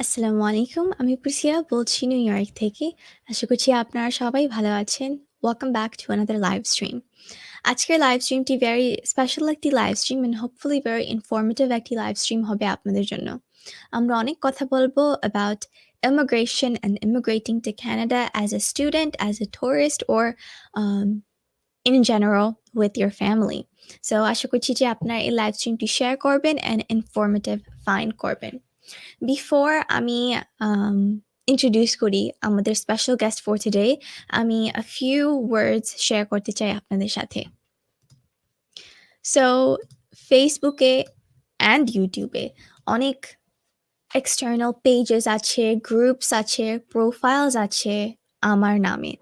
আসসালামু আলাইকুম। আমি প্রিসিয়া বলছি নিউ ইয়র্ক থেকে। আশা করছি আপনারা সবাই ভালো আছেন। Welcome back to another live stream. আজকের লাইভ স্ট্রিমটি ভেরি স্পেশাল একটি live stream and hopefully very informative একটি লাইভ স্ট্রিম হবে আপনাদের জন্য। আমরা অনেক কথা বলবো about immigration and immigrating to Canada as a student, as a tourist or um, in general with your family. So আশা করছি যে আপনারা এই লাইভ স্ট্রিমটি শেয়ার করবেন and informative find করবেন। Before আমি introduce করি আমাদের স্পেশাল গেস্ট ফর টুডে, আমি a few words শেয়ার করতে চাই আপনাদের সাথে। So ফেসবুকে and ইউটিউবে অনেক এক্সটার্নাল পেজেস আছে, গ্রুপস আছে, প্রোফাইলস আছে আমার নামে।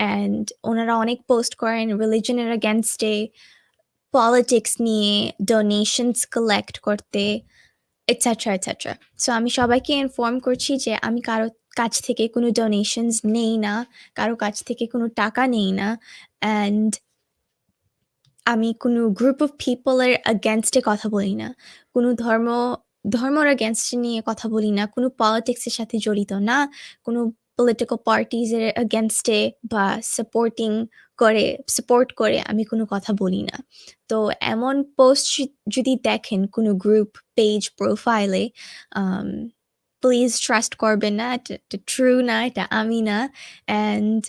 অ্যান্ড ওনারা অনেক পোস্ট করেন রিলিজনের এগেনস্টে, পলিটিক্স নিয়ে, ডোনেশনস কালেক্ট করতে, এটসেট্রা, এটসেট্রা। সো আমি সবাইকে ইনফর্ম করছি যে আমি কারো কাছ থেকে কোনো ডোনেশনস নেই না, কারো কাছ থেকে কোনো টাকা নেই না। অ্যান্ড আমি কোনো গ্রুপ অফ পিপলের এগেনস্টে কথা বলি না। কোনো ধর্মর এগেনস্টে নিয়ে কথা বলি না। কোনো পলিটিক্সের সাথে জড়িত না। কোনো পলিটিক্যাল পার্টিজের এগেনস্টে বা সাপোর্ট করে আমি কোনো কথা বলি না। তো এমন পোস্ট যদি দেখেন কোনো গ্রুপ, পেজ, প্রোফাইলে, প্লিজ ট্রাস্ট করবেন না। এটা ট্রু না, এটা আমি না। অ্যান্ড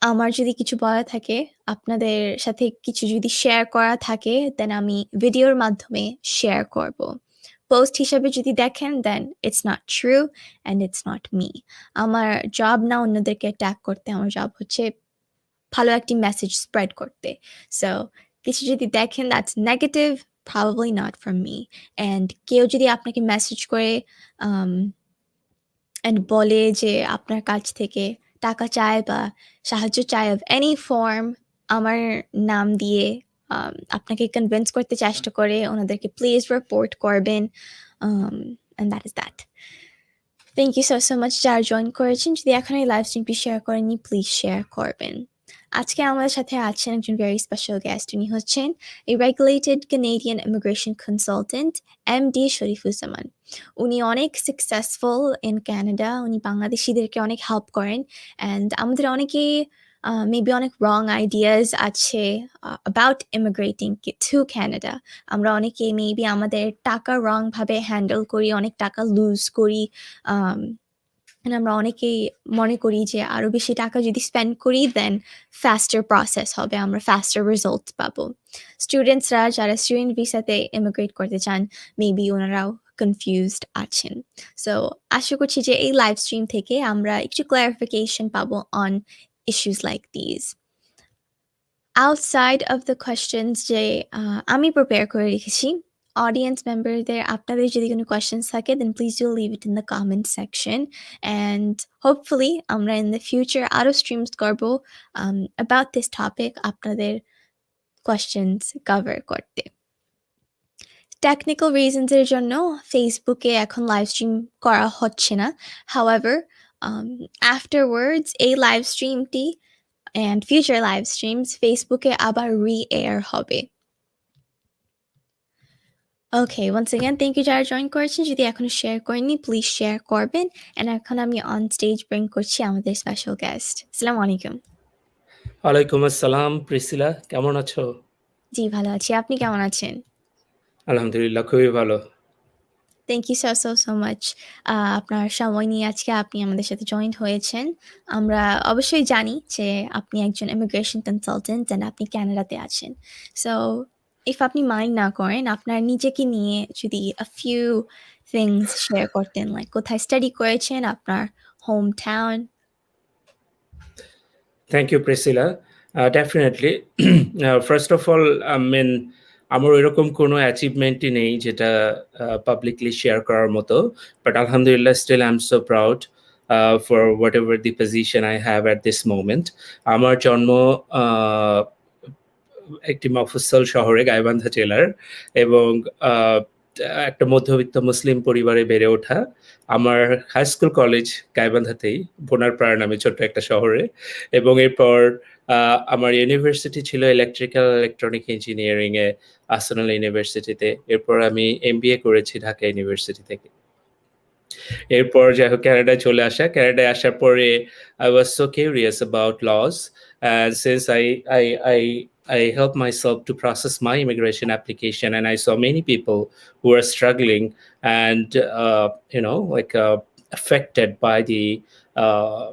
আমার যদি কিছু বলা থাকে, আপনাদের সাথে কিছু যদি শেয়ার করা থাকে, দেন আমি ভিডিওর মাধ্যমে শেয়ার করব। পোস্ট হিসাবে যদি দেখেন, then it's not true and it's not me. আমার জব না অন্যদেরকে ট্যাগ করতে, আমার জব হচ্ছে ভালো একটি মেসেজ স্প্রেড করতে। সো কিছু যদি দেখেন that's negative, probably not from me. And কেউ যদি আপনাকে মেসেজ করে অ্যান্ড বলে যে আপনার কাছ থেকে টাকা চায় বা সাহায্য চায় of any form, আমার নাম দিয়ে আপনাকে কনভিন্স করতে চেষ্টা করে, ওনাদেরকে প্লিজ রিপোর্ট করবেন। and that is that. Thank you so much যারা জয়েন করেছেন। যদি এখন এই লাইভ স্ট্রিমটি শেয়ার করেননি, প্লিজ শেয়ার করবেন। আজকে আমাদের সাথে আছেন একজন ভেরি স্পেশাল গেস্ট। উনি হচ্ছেন a regulated Canadian immigration consultant, MD Sharifuzzaman. উনি অনেক সাকসেসফুল ইন কানাডা। উনি বাংলাদেশিদেরকে অনেক হেল্প করেন। অ্যান্ড আমাদের অনেকেই মেবি অনেক রং আইডিয়াস আছে about immigrating to Canada. আমরা অনেকেই মেবি আমাদের টাকা রং ভাবে হ্যান্ডেল করি, অনেক টাকা লুজ করি। and আমরা অনেকেই মনে করি যে আরো বেশি টাকা যদি স্পেন্ড করি দেন ফাস্টার প্রসেস হবে, আমরা ফাস্টার রেজাল্ট পাবো। স্টুডেন্টসরা যারা স্টুডেন্ট ভিসাতে ইমিগ্রেট করতে চান, মেবি ওনারাও কনফিউজড আছেন। সো আশা করছি যে এই লাইভ স্ট্রিম থেকে আমরা একটু ক্লারিফিকেশন পাবো on issues like these. Outside of the questions যে আমি প্রিপেয়ার করে রেখেছি, অডিয়েন্স মেম্বারদের আপনাদের যদি কোনো কোয়েশ্চেন্স থাকে then please do leave it in the comment section and hopefully আমরা ইন দ্য ফিউচার আরও স্ট্রিমস করবো অ্যাবাউট দিস টপিক, আপনাদের কোয়েশ্চেন্স কভার করতে। টেকনিক্যাল রিজনসের জন্য ফেসবুকে এখন লাইভ স্ট্রিম করা হচ্ছে না। হাউএভার আফটারওয়ার্ডস এই লাইভ স্ট্রিমটি and future live streams ফেসবুকে আবার re-air হবে। Okay, once again thank you যারা জয়েন করেছেন। যদি এখনো শেয়ার করেননি প্লিজ শেয়ার করবেন। and এখন আমি অন স্টেজ ব্রিং করছি আমাদের স্পেশাল গেস্ট। আসসালামু আলাইকুম। ওয়ালাইকুম আসসালাম। প্রিসিলা, কেমন আছো? জি ভালো আছি, আপনি কেমন আছেন? আলহামদুলিল্লাহ, খুবই ভালো। থ্যাংক ইউ সো মাচ আপনার সময় নিয়ে আজকে আপনি আমাদের সাথে জয়েন্ট হয়েছেন। আমরা অবশ্যই জানি যে আপনি একজন ইমিগ্রেশন কনসালটেন্ট অ্যান্ড আপনি কানাডাতে আছেন। সো ইফ আপনি মাইন্ড না করেন, আপনার নিজেকে নিয়ে যদি a few things শেয়ার করতেন, লাইক কোথায় স্টাডি করেছেন, আপনার home town. Thank you Priscilla. Definitely. First of all, আমার ওইরকম কোনো অ্যাচিভমেন্টই নেই যেটা পাবলিকলি শেয়ার করার মতো, বাট আলহামদুলিল্লাহ still I am so proud for whatever the position I have at this moment. আমার জন্ম একটি মফস্বল শহরে, গাইবান্ধা জেলার, এবং একটা মধ্যবিত্ত মুসলিম পরিবারে বেড়ে ওঠা। আমার হাই স্কুল কলেজ গাইবান্ধাতেই, বোনারপাড়া নামে ছোট্ট একটা শহরে, এবং এরপর আমার ইউনিভার্সিটি ছিল ইলেকট্রিক্যাল ইলেকট্রনিক ইঞ্জিনিয়ারিংয়ে আর্সেনাল ইউনিভার্সিটিতে। এরপর আমি এমবিএ করেছি ঢাকা ইউনিভার্সিটি থেকে। এরপর যাই হোক কানাডায় চলে আসা। কানাডায় আসার পরে I was so curious about laws, and since I helped myself to process my immigration application, and I saw many people who are struggling and affected by the uh,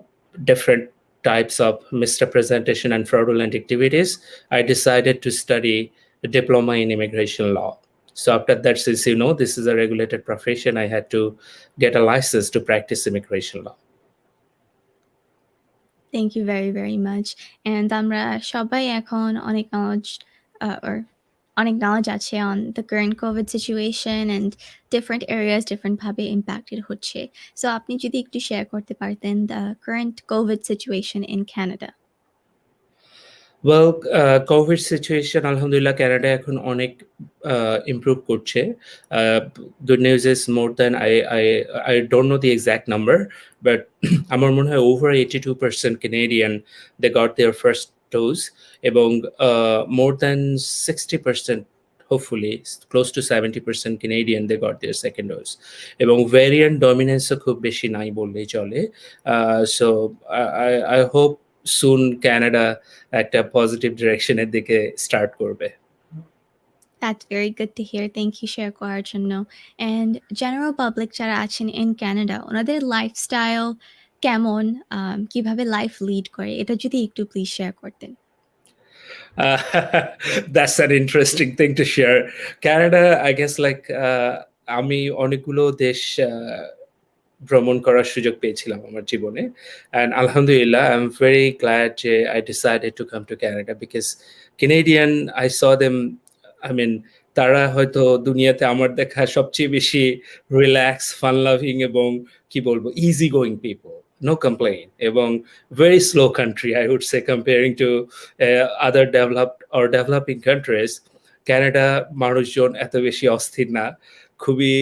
different types of misrepresentation and fraudulent activities. I decided to study a diploma in immigration law. So after that, since this is a regulated profession, I had to get a license to practice immigration law. Thank you very, very much. And আমরা সবাই এখন অনেক knowledge আছে on the current COVID situation and different areas different ভাবে impacted হচ্ছে। So আপনি যদি একটু share করতে পারতেন the current COVID situation in Canada. Well, COVID situation, alhamdulillah, Canada এখন অনেক improve করছে. Good news is more than I don't know the exact number, but আমার মনে হয় over 82% Canadian they got their first dose এবং more than 60%, hopefully close to 70% Canadian they got their second dose এবং variant dominance খুব বেশি নাই বললেই চলে. So I hope soon Canada একটা পজিটিভ ডিরেকশনের দিকে স্টার্ট করবে। That's very good to hear. Thank you share করার জন্য। And general public যারা আছেন in Canada ওনাদের লাইফস্টাইল কেমন, কিভাবে লাইফ লিড করে এটা যদি একটু প্লিজ শেয়ার করতেন। That's an interesting thing to share. Canada, I guess আমি অনেকগুলো দেশ ভ্রমণ করার সুযোগ পেয়েছিলাম আমার জীবনে, and alhamdulillah I'm very glad যে I decided to come to Canada because Canadian I saw them, I mean তারা হয়তো দুনিয়াতে আমার দেখা সবচেয়ে বেশি রিল্যাক্স, ফান লাভিং এবং কি বলবো easy going people, no complaint এবং very slow country I would say comparing to other developed or developing countries. Canada মানুষজন এত বেশি অস্থির না, খুবই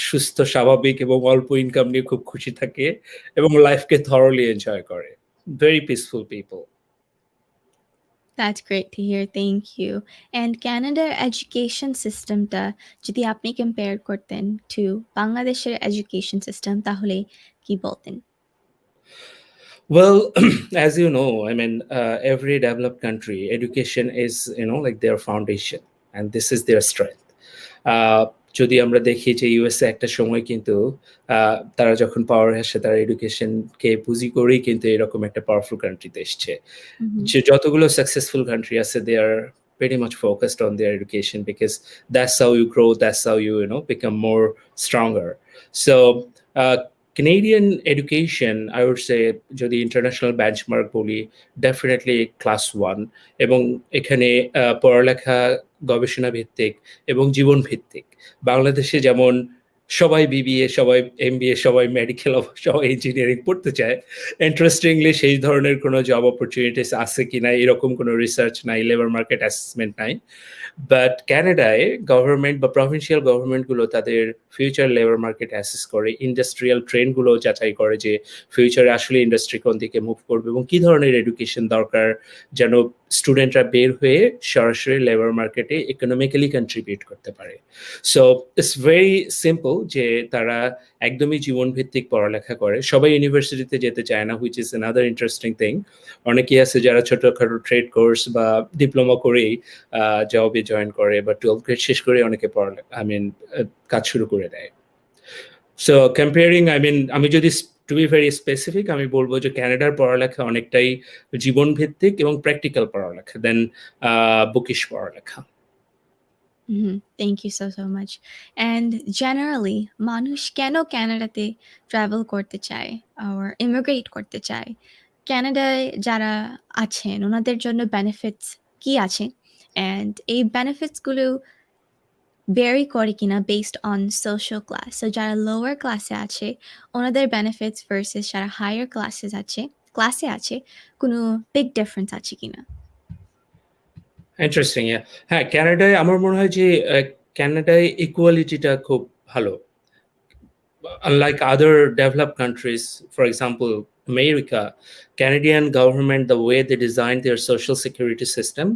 সুস্থ, স্বাভাবিক এবং অল্প ইনকাম নিয়ে খুব খুশি থাকে এবং লাইফকে থরলি এনজয় করে। Very peaceful people. That's great to hear. Thank you. And Canada education systemটা যদি আপনি compare করতেন to বাংলাদেশের education system তাহলে কি বলতেন? Well, as you know, I mean, every developed country, education is, like their foundation, and this is their strength. যদি আমরা দেখি যে ইউএসএ একটা সময় কিন্তু তারা যখন পাওয়ারে আসে তারা এডুকেশনকে পুঁজি করেই কিন্তু এরকম একটা পাওয়ারফুল কান্ট্রিতে এসছে। যে যতগুলো সাকসেসফুল কান্ট্রি আছে দে আর pretty much focused on their education because that's how you grow, that's how you become more stronger. So Canadian education, I would say, যদি ইন্টারন্যাশনাল বেঞ্চমার্ক বলি, ডেফিনেটলি ক্লাস 1 এবং এখানে পড়ালেখা গবেষণা ভিত্তিক এবং জীবন ভিত্তিক। বাংলাদেশে যেমন সবাই বিবিএ, সবাই এমবিএ, সবাই মেডিকেল, সবাই ইঞ্জিনিয়ারিং পড়তে চায়, ইন্টারেস্টিংলি সেই ধরনের কোনো জব অপরচুনিটিস আছে কিনা এরকম কোনো রিসার্চ নাই, লেবার মার্কেট অ্যাসেসমেন্ট নাই। বাট ক্যানাডায় গভর্নমেন্ট বা প্রভিন্সিয়াল গভর্নমেন্টগুলো তাদের ফিউচার লেবার মার্কেট অ্যাসেস করে, ইন্ডাস্ট্রিয়াল ট্রেন্ডগুলো যাচাই করে যে ফিউচারে আসলে ইন্ডাস্ট্রি কোন দিকে মুভ করবে এবং কী ধরনের এডুকেশন দরকার যেন স্টুডেন্টরা বের হয়ে সরাসরি লেবার মার্কেটে ইকোনমিক্যালি কন্ট্রিবিউট করতে পারে। সো ইটস ভেরি সিম্পল যে তারা একদমই জীবনভিত্তিক পড়ালেখা করে। সবাই ইউনিভার্সিটিতে যেতে চায় না, which is another interesting thing. অনেকেই আছে যারা ছোটখাটো ট্রেড কোর্স বা ডিপ্লোমা করেই জবে জয়েন করে বা 12th গ্রেড শেষ করে অনেকে কাজ শুরু করে দেয়। সো কম্পেয়ারিং, আমি যদি টু বি ভেরি স্পেসিফিক আমি বলবো যে ক্যানাডার পড়ালেখা অনেকটাই জীবনভিত্তিক এবং প্র্যাকটিক্যাল পড়ালেখা দেন বুকিশ পড়ালেখা। Thank you so much. And generally মানুষ কেন ক্যানাডাতে ট্রাভেল করতে চায় or immigrate করতে চায়? ক্যানাডায় যারা আছেন ওনাদের জন্য বেনিফিটস কি আছে? And এই বেনিফিটস গুলো ভ্যারি করে কিনা based on social class? So যারা লোয়ার ক্লাসে আছে ওনাদের বেনিফিটস ভার্সাস যারা হায়ার ক্লাসে আছে কোনো বিগ ডিফারেন্স আছে কিনা? ইন্টারেস্টিং। হ্যাঁ, ক্যানাডায় আমার মনে হয় যে ক্যানাডায় ইকুয়ালিটিটা খুব ভালো। Unlike other developed countries, for example, America, Canadian government, the way they designed their social security system,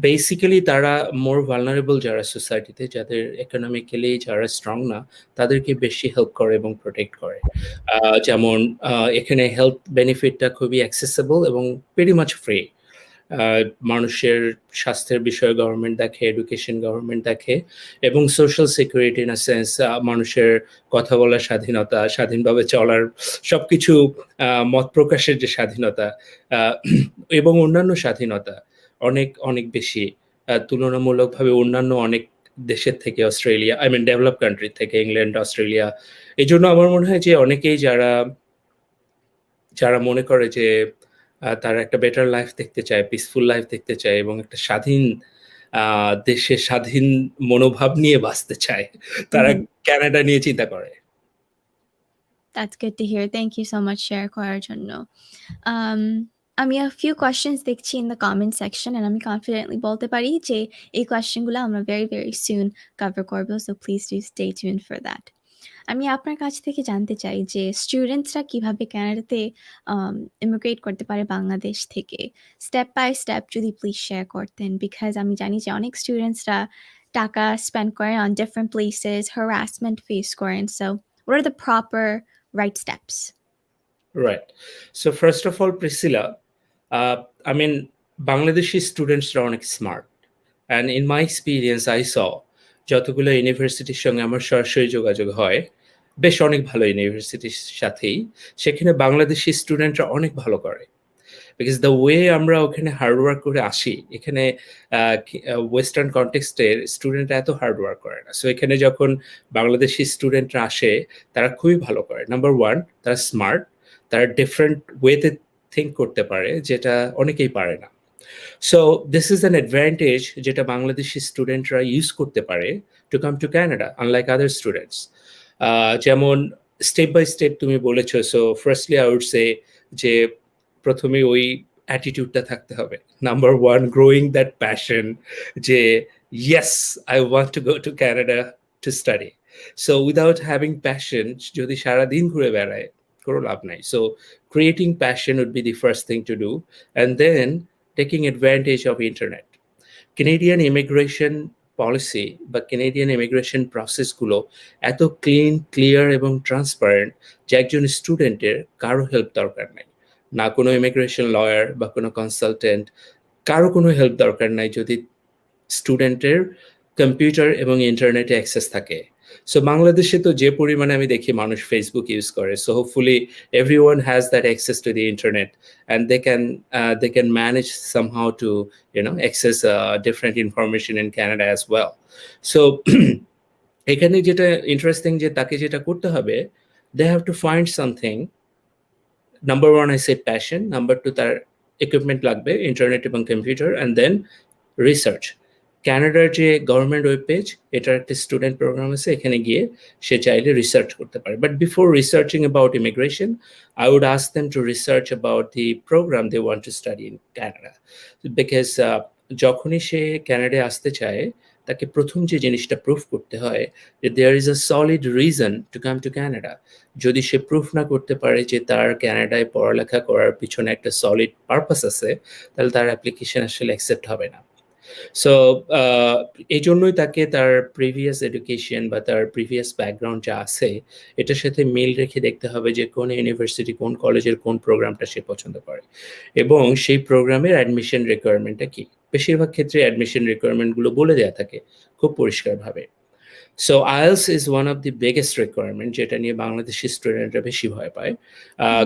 basically তারা মোর ভালনারেবল যারা সোসাইটিতে, যাদের ইকোনমিক্যালি যারা স্ট্রং না, তাদেরকে বেশি হেল্প করে এবং প্রোটেক্ট করে। যেমন এখানে হেলথ বেনিফিটটা খুবই অ্যাক্সেসিবল এবং ভেরি মাচ ফ্রি। মানুষের স্বাস্থ্যের বিষয়ে গভর্নমেন্ট দেখে, এডুকেশন গভর্নমেন্ট দেখে, এবং social security in a sense মানুষের কথা বলার স্বাধীনতা, স্বাধীনভাবে চলার সবকিছু, মত প্রকাশের যে স্বাধীনতা এবং অন্যান্য স্বাধীনতা অনেক অনেক বেশি তুলনামূলকভাবে অন্যান্য অনেক দেশের থেকে, Australia, I mean develop country থেকে, ইংল্যান্ড, অস্ট্রেলিয়া। এই জন্য আমার মনে হয় যে অনেকেই যারা যারা মনে করে যে তারা একটা বেটার লাইফ দেখতে চায়, পিসফুল লাইফ দেখতে চায় এবং একটা স্বাধীন দেশে স্বাধীন মনোভাব নিয়ে বাঁচতে চায়, তারা হুম। কানাডা নিয়ে চিন্তা করে। That's good to hear. Thank you so much share করার জন্য। আমি a few questions দেখছি in the comment section and আমি confidently বলতে পারি যে এই কোয়েশ্চেনগুলো আমরা very very soon cover করব, so please do stay tuned for that. আমি আপনার কাছ থেকে জানতে চাই যে স্টুডেন্টসরা কিভাবে কানাডাতে ইমিগ্রেট করতে পারে বাংলাদেশ থেকে? স্টেপ বাই স্টেপ যদি প্লিজ শেয়ার করতেন, বিকজ আমি জানি যে অনেক স্টুডেন্টসরা টাকা স্পেন্ড করেন on different places, harassment face করেন। So what are the proper right steps? Right. So first of all, Priscilla, I mean, Bangladeshi students are অনেক smart. And in my experience, I saw যতগুলো ইউনিভার্সিটির সঙ্গে আমার সরাসরি যোগাযোগ হয়, বেশ অনেক ভালো ইউনিভার্সিটির সাথেই, সেখানে বাংলাদেশি স্টুডেন্টরা অনেক ভালো করে। বিকজ দ্য ওয়ে আমরা ওখানে হার্ডওয়ার্ক করে আসি, এখানে ওয়েস্টার্ন কনটেক্সটের স্টুডেন্টরা এত হার্ডওয়ার্ক করে না। সো এখানে যখন বাংলাদেশি স্টুডেন্টরা আসে, তারা খুবই ভালো করে। নাম্বার ওয়ান, তারা স্মার্ট, তারা ডিফারেন্ট ওয়েতে থিঙ্ক করতে পারে, যেটা অনেকেই পারে না। So this is an advantage যেটা বাংলাদেশি স্টুডেন্টরা ইউজ করতে পারে to come to Canada, unlike other students. যেমন স্টেপ বাই স্টেপ তুমি বলেছো। So firstly I would say যে প্রথমে ওই অ্যাটিটিউডটা থাকতে হবে। Number one, growing that passion যে yes, I want to go to Canada to study. So without having passion, যদি সারাদিন ঘুরে বেড়ায়, কোনো লাভ নাই। So creating passion would be the first thing to do, and then taking advantage of internet. Canadian immigration policy বা Canadian immigration process গুলো এত clean, clear এবং ট্রান্সপারেন্ট যে একজন স্টুডেন্টের কারো হেল্প দরকার নাই। না কোনো ইমিগ্রেশন লয়ার বা কোনো কনসালটেন্ট, কারো কোনো হেল্প দরকার নাই যদি স্টুডেন্টের কম্পিউটার এবং ইন্টারনেটে অ্যাক্সেস থাকে। সো বাংলাদেশে তো যে পরিমাণে আমি দেখি মানুষ ফেসবুক ইউজ করে, so hopefully everyone has that access to the internet and they can manage somehow to access different information in Canada as well. So এখানে যেটা ইন্টারেস্টিং যে তাকে যেটা করতে হবে, they have to find something. Number one, I said passion. Number two, তার equipment লাগবে, internet এবং কম্পিউটার, and then research. ক্যানাডার যে গভর্নমেন্ট ওয়েব পেজ, এটার একটা স্টুডেন্ট প্রোগ্রাম আছে, এখানে গিয়ে সে চাইলে রিসার্চ করতে পারে। But before researching about immigration, I would ask them to research about the programme they want to study in Canada. Because যখনই সে ক্যানাডায় আসতে চায়, তাকে প্রথম যে জিনিসটা প্রুফ করতে হয় যে there is a solid reason to come to Canada. যদি সে প্রুফ না করতে পারে যে তার ক্যানাডায় পড়ালেখা করার পিছনে একটা সলিড পারপাস আছে, তাহলে তার অ্যাপ্লিকেশন আসলে অ্যাকসেপ্ট হবে না। সো এই জন্যই তাকে তার প্রিভিয়াস এডুকেশন বা তার প্রিভিয়াস ব্যাকগ্রাউন্ড যা আছে, এটার সাথে মিল রেখে দেখতে হবে যে কোন ইউনিভার্সিটি, কোন কলেজের কোন প্রোগ্রামটা সে পছন্দ করে এবং সেই প্রোগ্রামের অ্যাডমিশন রিকোয়ারমেন্টটা কি। বেশিরভাগ ক্ষেত্রে অ্যাডমিশন রিকোয়ারমেন্টগুলো বলে দেওয়া থাকে খুব পরিষ্কারভাবে। So IELTS is one of the biggest requirement, যেটা নিয়ে বাংলাদেশি স্টুডেন্টরা বেশি ভয় পায়।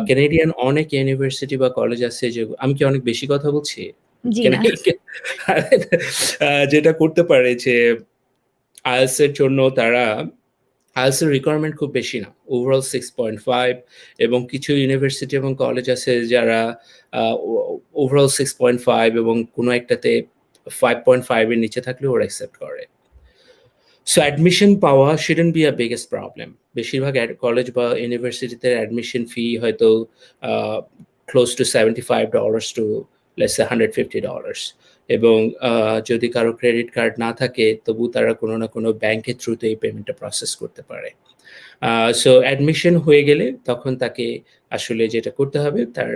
ক্যানাডিয়ান অনেক ইউনিভার্সিটি বা কলেজ আছে যে, আমি কি অনেক বেশি কথা বলছি? জি না। যেটা করতে পারে যে আইএলস এর জন্য তারা, আইএলস এর রিকোয়ারমেন্ট খুব বেশি না, ওভারঅল 6.5, এবং কিছু ইউনিভার্সিটি এবং কলেজ আছে যারা ওভারঅল 6.5 এবং কোনো একটাতে 5.5 এর নিচে থাকলে ওরা অ্যাকসেপ্ট করে। সো অ্যাডমিশন পাওয়া shouldn't be a biggest problem. বেশিরভাগ কলেজ বা ইউনিভার্সিটিতে অ্যাডমিশন ফি হয়তো close two $75 to let's say $150, এবং যদি কারো ক্রেডিট কার্ড না থাকে, তবু তারা কোনো না কোনো ব্যাংকের থ্রুতে এই পেমেন্টটা প্রসেস করতে পারে। সো অ্যাডমিশন হয়ে গেলে তখন তাকে আসলে যেটা করতে হবে, তার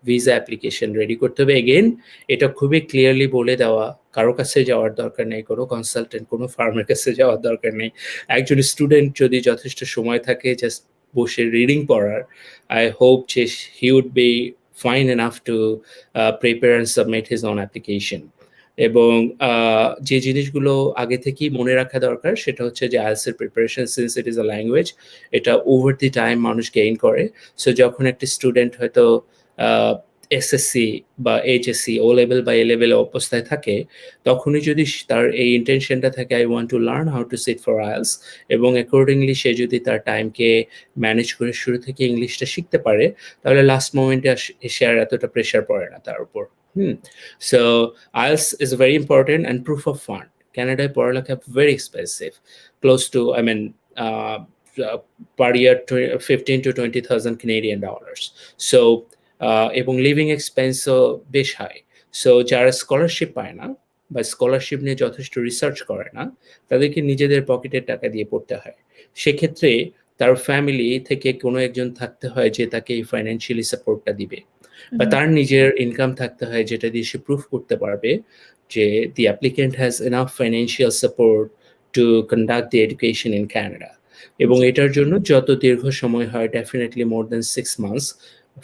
ভিসা অ্যাপ্লিকেশন রেডি করতে হবে। এগেইন এটা খুবই ক্লিয়ারলি বলে দেওয়া, কারো কাছে যাওয়ার দরকার নেই, কোনো কনসালটেন্ট, কোনো ফার্মের কাছে যাওয়ার দরকার নেই। একজন স্টুডেন্ট যদি যথেষ্ট সময় থাকে জাস্ট বসে রিডিং পড়ার, আই হোপ যে he would be fine enough to prepare and submit his own application. এবং যে জিনিসগুলো আগে থেকেই মনে রাখা দরকার সেটা হচ্ছে যে IELTS এর preparation, since it is a language, এটা ওভার দি টাইম মানুষ গেইন করে। সো যখন একটা স্টুডেন্ট হয়তো এসএসসি বা এইচএসসি, ও লেভেল বা এ লেভেল অবস্থায় থাকে, তখনই যদি তার এই ইন্টেনশনটা থাকে I want to learn how to sit for IELTS, এবং অ্যাকর্ডিংলি সে যদি তার টাইমকে ম্যানেজ করে শুরু থেকে ইংলিশটা শিখতে পারে, তাহলে লাস্ট মোমেন্টে এসে আর এতটা প্রেশার পড়ে না তার উপর। So IELTS is very important, and proof of fund. Canada পড়ালেখা very expensive, close to, I mean, per year 15 to 20,000 Canadian dollars. So এবং লিভিং এক্সপেন্সও বেশ হাই। সো যারা স্কলারশিপ পায় না বা স্কলারশিপ নিয়ে যথেষ্ট রিসার্চ করে না, তাদেরকে নিজেদের পকেটের টাকা দিয়ে পড়তে হয়। সেক্ষেত্রে তার ফ্যামিলি থেকে কোনো একজন থাকতে হয় যে তাকে এই ফাইন্যান্সিয়ালি সাপোর্টটা দিবে, বা তার নিজের ইনকাম থাকতে হয় যেটা দিয়ে সে প্রুফ করতে পারবে যে দি applicant has enough financial support to conduct the education in Canada. এবং এটার জন্য যত দীর্ঘ সময় হয়, definitely more than 6 months,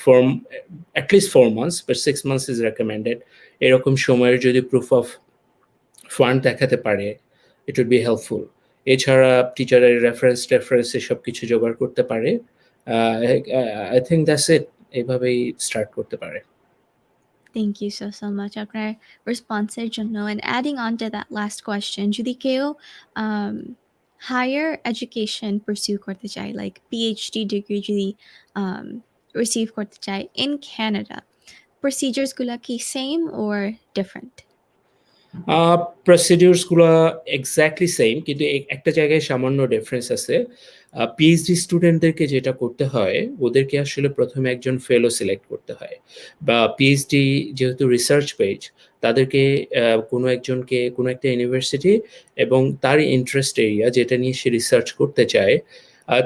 for at least 4 months, but 6 months is recommended. এরকম সময়ের যদি প্রুফ অফ ফান্ড দেখাতে পারে, ইট উড বি হেল্পফুল। এছাড়া টিচারের রেফারেন্স এসব কিছু জোগাড় করতে পারে। I think that's it. এভাবেই স্টার্ট করতে পারে। Thank you so much আপনার রেসপন্সের জন্য। And adding on to that last question, যদি কেউ হায়ার এডুকেশন পারসিউ করতে চায়, লাইক PhD ডিগ্রি যদি রিসিভ করতে চায় ইন ক্যানাডা, প্রসিডিউরস গুলা কি সেম অর ডিফারেন্ট? প্রসিডিউরসগুলো এক্স্যাক্টলি সেম, কিন্তু একটা জায়গায় সামান্য ডিফারেন্স আছে। পিএইচডি স্টুডেন্টদেরকে যেটা করতে হয়, ওদেরকে আসলে প্রথমে একজন ফেলো সিলেক্ট করতে হয়, বা পিএইচডি যেহেতু রিসার্চ পেজ, তাদেরকে কোনো একজনকে কোনো একটা ইউনিভার্সিটি এবং তার ইন্টারেস্ট এরিয়া যেটা নিয়ে সে রিসার্চ করতে চায়,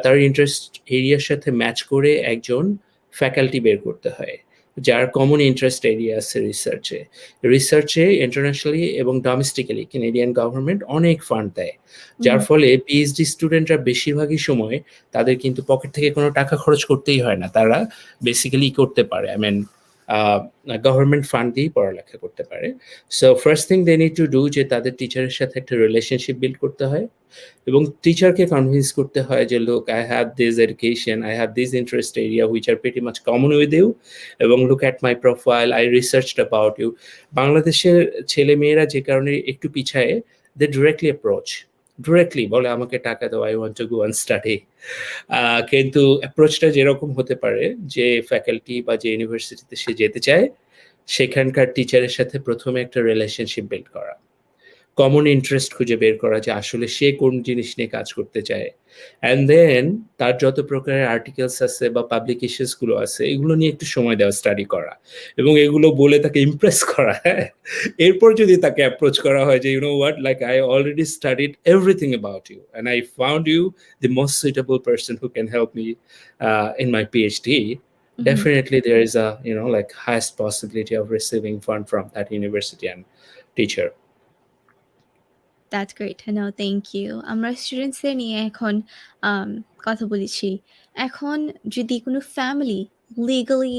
তার ইন্টারেস্ট এরিয়ার সাথে ম্যাচ করে একজন ফ্যাকাল্টি বের করতে হয় যার কমন ইন্টারেস্ট এরিয়া আছে রিসার্চে ইন্টারন্যাশনালি এবং ডোমেস্টিক্যালি কানাডিয়ান গভর্নমেন্ট অনেক ফান্ড দেয়, যার ফলে পিএইচডি স্টুডেন্টরা বেশিরভাগই সময় তাদের কিন্তু পকেট থেকে কোনো টাকা খরচ করতেই হয় না, তারা বেসিক্যালি করতে পারে, আই মিন গভর্নমেন্ট ফান্ড দিয়েই পড়ালেখা করতে পারে। So first thing they need to do যে তাদের টিচারের সাথে একটা রিলেশনশিপ বিল্ড করতে হয়, এবং টিচারকে কনভিন্স করতে হয় যে look, I have this education, I have this interest area which are pretty much common with you, এবং look at my profile, I researched about you. বাংলাদেশের ছেলে মেয়েরা যে কারণে একটু পিছায়, দে ডিরেক্টলি বলে আমাকে টাকা দাও, I want to go and study. কিন্তু অ্যাপ্রোচটা যেরকম হতে পারে যে ফ্যাকাল্টি বা যে ইউনিভার্সিটিতে সে যেতে চায়, সেখানকার টিচারের সাথে প্রথমে একটা রিলেশনশিপ বিল্ড করা, কমন ইন্টারেস্ট খুঁজে বের করা যে আসলে সে কোন জিনিস নিয়ে কাজ করতে চায়, অ্যান্ড দেন তার যত প্রকারের আর্টিকেলস আছে বা পাবলিকেশনসগুলো আছে, এগুলো নিয়ে একটু সময় দেওয়া, স্টাডি করা, এবং এগুলো বলে তাকে ইমপ্রেস করা। হ্যাঁ, এরপর যদি তাকে অ্যাপ্রোচ করা হয় যে you know what, like I already studied everything about you and I found you the most suitable person who can help me in my PhD, definitely there is a, you know, like highest possibility of receiving fund from that university and teacher. That's great to know, thank you. আমরা স্টুডেন্টসদের নিয়ে এখন কথা বলেছি। এখন যদি কোনো family legally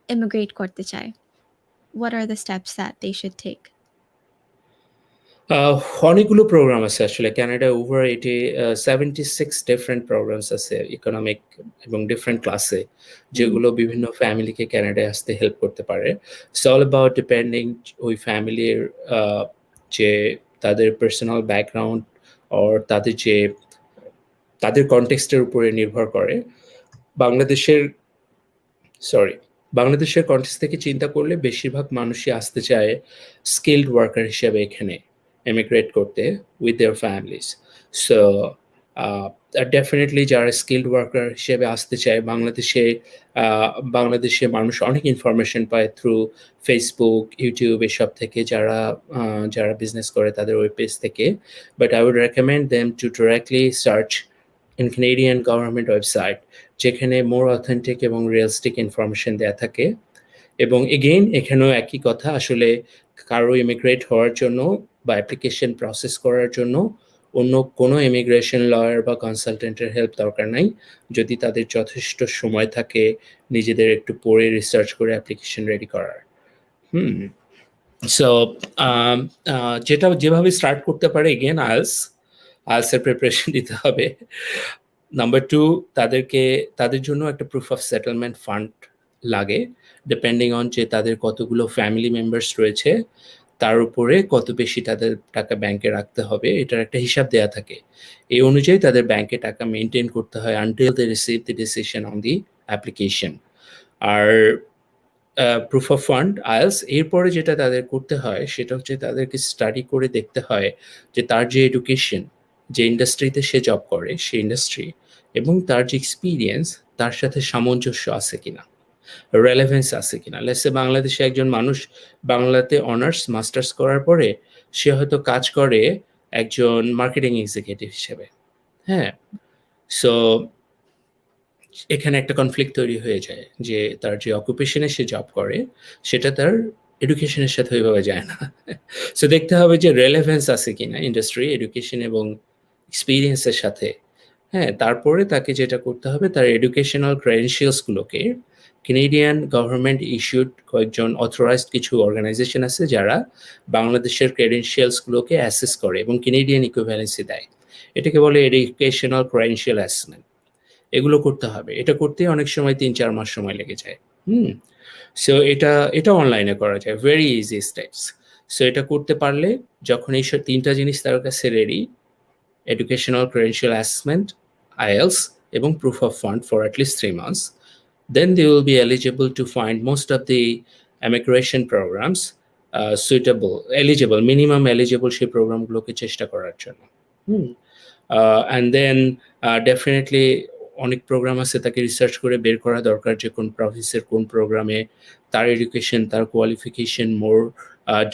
immigrate করতে চায়, what are the steps that they should take? অনেকগুলো প্রোগ্রাম আছে আসলে ক্যানাডায়, ওভার 76 ডিফারেন্ট প্রোগ্রামস আছে ইকোনমিক এবং ডিফারেন্ট ক্লাসে, যেগুলো বিভিন্ন ফ্যামিলিকে ক্যানাডায় আসতে হেল্প করতে পারে। ইটস অল অ্যাবাউট ডিপেন্ডিং ওই ফ্যামিলির যে তাদের পার্সোনাল ব্যাকগ্রাউন্ড অর তাদের কনটেক্সটের উপরে নির্ভর করে। বাংলাদেশের কনটেক্সট থেকে চিন্তা করলে বেশিরভাগ মানুষই আসতে চায় স্কিলড ওয়ার্কার হিসেবে এখানে এমিগ্রেট করতে with their families. So definitely যারা স্কিলড ওয়ার্কার হিসেবে আসতে চায়, বাংলাদেশে মানুষ অনেক ইনফরমেশন পায় থ্রু ফেসবুক, ইউটিউব এসব থেকে, যারা বিজনেস করে তাদের ওয়েব পেজ থেকে। But I would recommend them to directly search in Canadian government website, যেখানে মোর অথেন্টিক এবং রিয়েলিস্টিক ইনফরমেশন দেওয়া থাকে, এবং এগেইন এখানেও একই কথা, আসলে কারো ইমিগ্রেট হওয়ার জন্য বা অ্যাপ্লিকেশন প্রসেস করার জন্য অন্য কোনো ইমিগ্রেশন লয়ার বা কনসালটেন্টের হেল্প দরকার নাই। যদি তাদের যথেষ্ট সময় থাকে নিজেদের একটু পড়ে রিসার্চ করে অ্যাপ্লিকেশন রেডি করার। হুম। সো যেটা যেভাবে স্টার্ট করতে পারে, এগেন আইএলটিএস এর প্রিপারেশন নিতে হবে। নাম্বার 2, তাদের জন্য একটা প্রুফ অফ সেটেলমেন্ট ফান্ড লাগে, ডিপেন্ডিং অন যে তাদের কতগুলো ফ্যামিলি মেম্বার্স রয়েছে, তার উপরে কত বেশি তাদের টাকা ব্যাংকে রাখতে হবে, এটার একটা হিসাব দেয়া থাকে। এই অনুযায়ী তাদের ব্যাংকে টাকা মেইনটেইন করতে হয় until they receive the decision on the application. আর প্রুফ অফ ফান্ড আইএলটিএস এরপরে যেটা তাদের করতে হয় সেটা হচ্ছে তাদেরকে স্টাডি করে দেখতে হয় যে তার যে এডুকেশন, যে ইন্ডাস্ট্রিতে সে জব করে সেই ইন্ডাস্ট্রি এবং তার যে এক্সপিরিয়েন্স তার সাথে সামঞ্জস্য আছে কিনা, রেলেভেন্স আছে কিনা। লেটস সে বাংলাদেশে একজন মানুষ বাংলাতে অনার্স মাস্টার্স করার পরে সে হয়তো কাজ করে একজন মার্কেটিং এক্সিকিউটিভ হিসেবে। হ্যাঁ, সো এখানে একটা কনফ্লিক্ট তৈরি হয়ে যায় যে তার যে অকুপেশনে সে জব করে সেটা তার এডুকেশনের সাথে ওইভাবে যায় না। সো দেখতে হবে যে রেলেভেন্স আছে কিনা ইন্ডাস্ট্রি, এডুকেশন এবং এক্সপিরিয়েন্সের সাথে। হ্যাঁ, তারপরে তাকে যেটা করতে হবে তার এডুকেশনাল ক্রেডেনশিয়ালসগুলোকে, কেনেডিয়ান গভর্নমেন্ট ইস্যুড কয়েকজন অথরাইজড কিছু অর্গানাইজেশন আছে যারা বাংলাদেশের ক্রেডেনশিয়ালসগুলোকে অ্যাসেস করে এবং কেনেডিয়ান ইকুইভ্যালেন্সি দেয়। এটাকে বলে এডুকেশনাল ক্রেডেনশিয়াল অ্যাসেসমেন্ট। এগুলো করতে হবে। এটা করতেই অনেক সময় ৩-৪ মাস সময় লেগে যায়। হুম? সো এটা অনলাইনে করা যায়। Very easy steps. সো এটা করতে পারলে যখন এই ৩ টা জিনিস তার কাছে ready, educational credential assessment, IELTS এবং proof of fund for at least 3 months, then they will be eligible to find most of the immigration programs eligible, minimum eligible সেই প্রোগ্রামগুলোকে চেষ্টা করার জন্য। হুম? অ্যান্ড দেন ডেফিনিটলি অনেক প্রোগ্রাম আছে, তাকে research করে বের করা দরকার যে কোন প্রভিন্সের কোন প্রোগ্রামে তার এডুকেশন, তার কোয়ালিফিকেশন মোর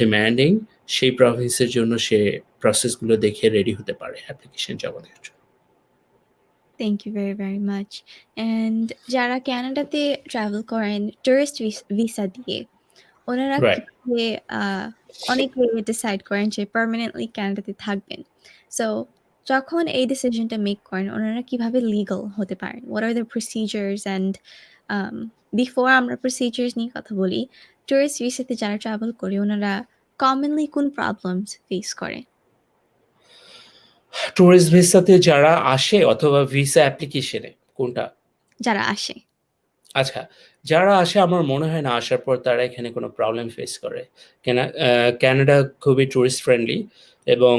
ডিমান্ডিং, সেই প্রভিন্সের জন্য সে প্রসেসগুলো দেখে রেডি হতে পারে অ্যাপ্লিকেশন জমা দেওয়ার জন্য। Thank you very very much. And যারা ক্যানাডাতে ট্রাভেল করেন টুরিস্ট ভিসা দিয়ে, ওনারা রাইট। কিভাবে অনেকে ডিসাইড করেন যে পার্মানেন্টলি ক্যানাডাতে থাকবেন। সো যখন এই ডিসিশনটা মেক করেন ওনারা কিভাবে লিগাল হতে পারেন? What are the procedures? And before আমরা প্রসিজার্স নিয়ে কথা বলি, টুরিস্ট ভিসাতে যারা ট্রাভেল করে ওনারা কমনলি কোন প্রবলেমস ফেস করে? টুরিস্ট ভিসাতে যারা আসে অথবা ভিসা অ্যাপ্লিকেশনে কোনটা? যারা আসে। আচ্ছা, যারা আসে আমার মনে হয় না আসার পর তারা এখানে কোনো প্রবলেম ফেস করে। ক্যানাডা খুবই টুরিস্ট ফ্রেন্ডলি এবং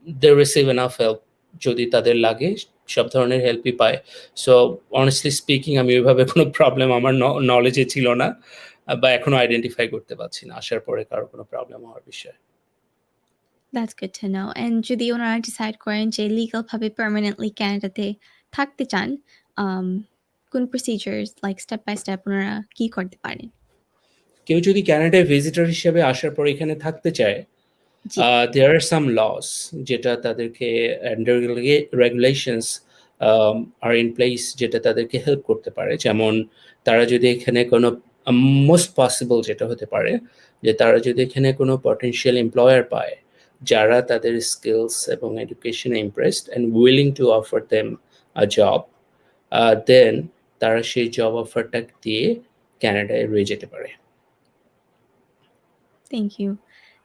দে রিসিভ এনাফ হেল্প, যদি তাদের লাগে সব ধরনের হেল্পই পায়। সো অনেস্টলি স্পিকিং আমি ওইভাবে কোনো প্রবলেম আমার নলেজে ছিল না বা এখনো আইডেন্টিফাই করতে পারছি না আসার পরে কারো কোনো প্রবলেম হওয়ার বিষয়ে। That's good to know. And যদি ওনারা ডিসাইড করেন যে লিগাল ভাবে পার্মানেন্টলি ক্যানাডাতে থাকতে চান, কোন procedures like step by step ওনারা কি করতে পারেন? কেউ যদি ক্যানাডায় ভিজিটর হিসেবে আসার পর এখানে থাকতে চায়, জি। there are some laws যেটা তাদেরকে and regulations are in place যেটা তাদেরকে হেল্প করতে পারে। যেমন তারা যদি এখানে কোনো মোস্ট পসিবল যেটা হতে পারে যে তারা যদি এখানে কোনো পটেনশিয়াল এমপ্লয়ার পায় যারা তাদের স্কিলস এবং এডুকেশনে impressed and willing to offer them a job, then তারা সেই জব অফারটা দিয়ে ক্যানাডায় রয়ে যেতে পারে। Thank you.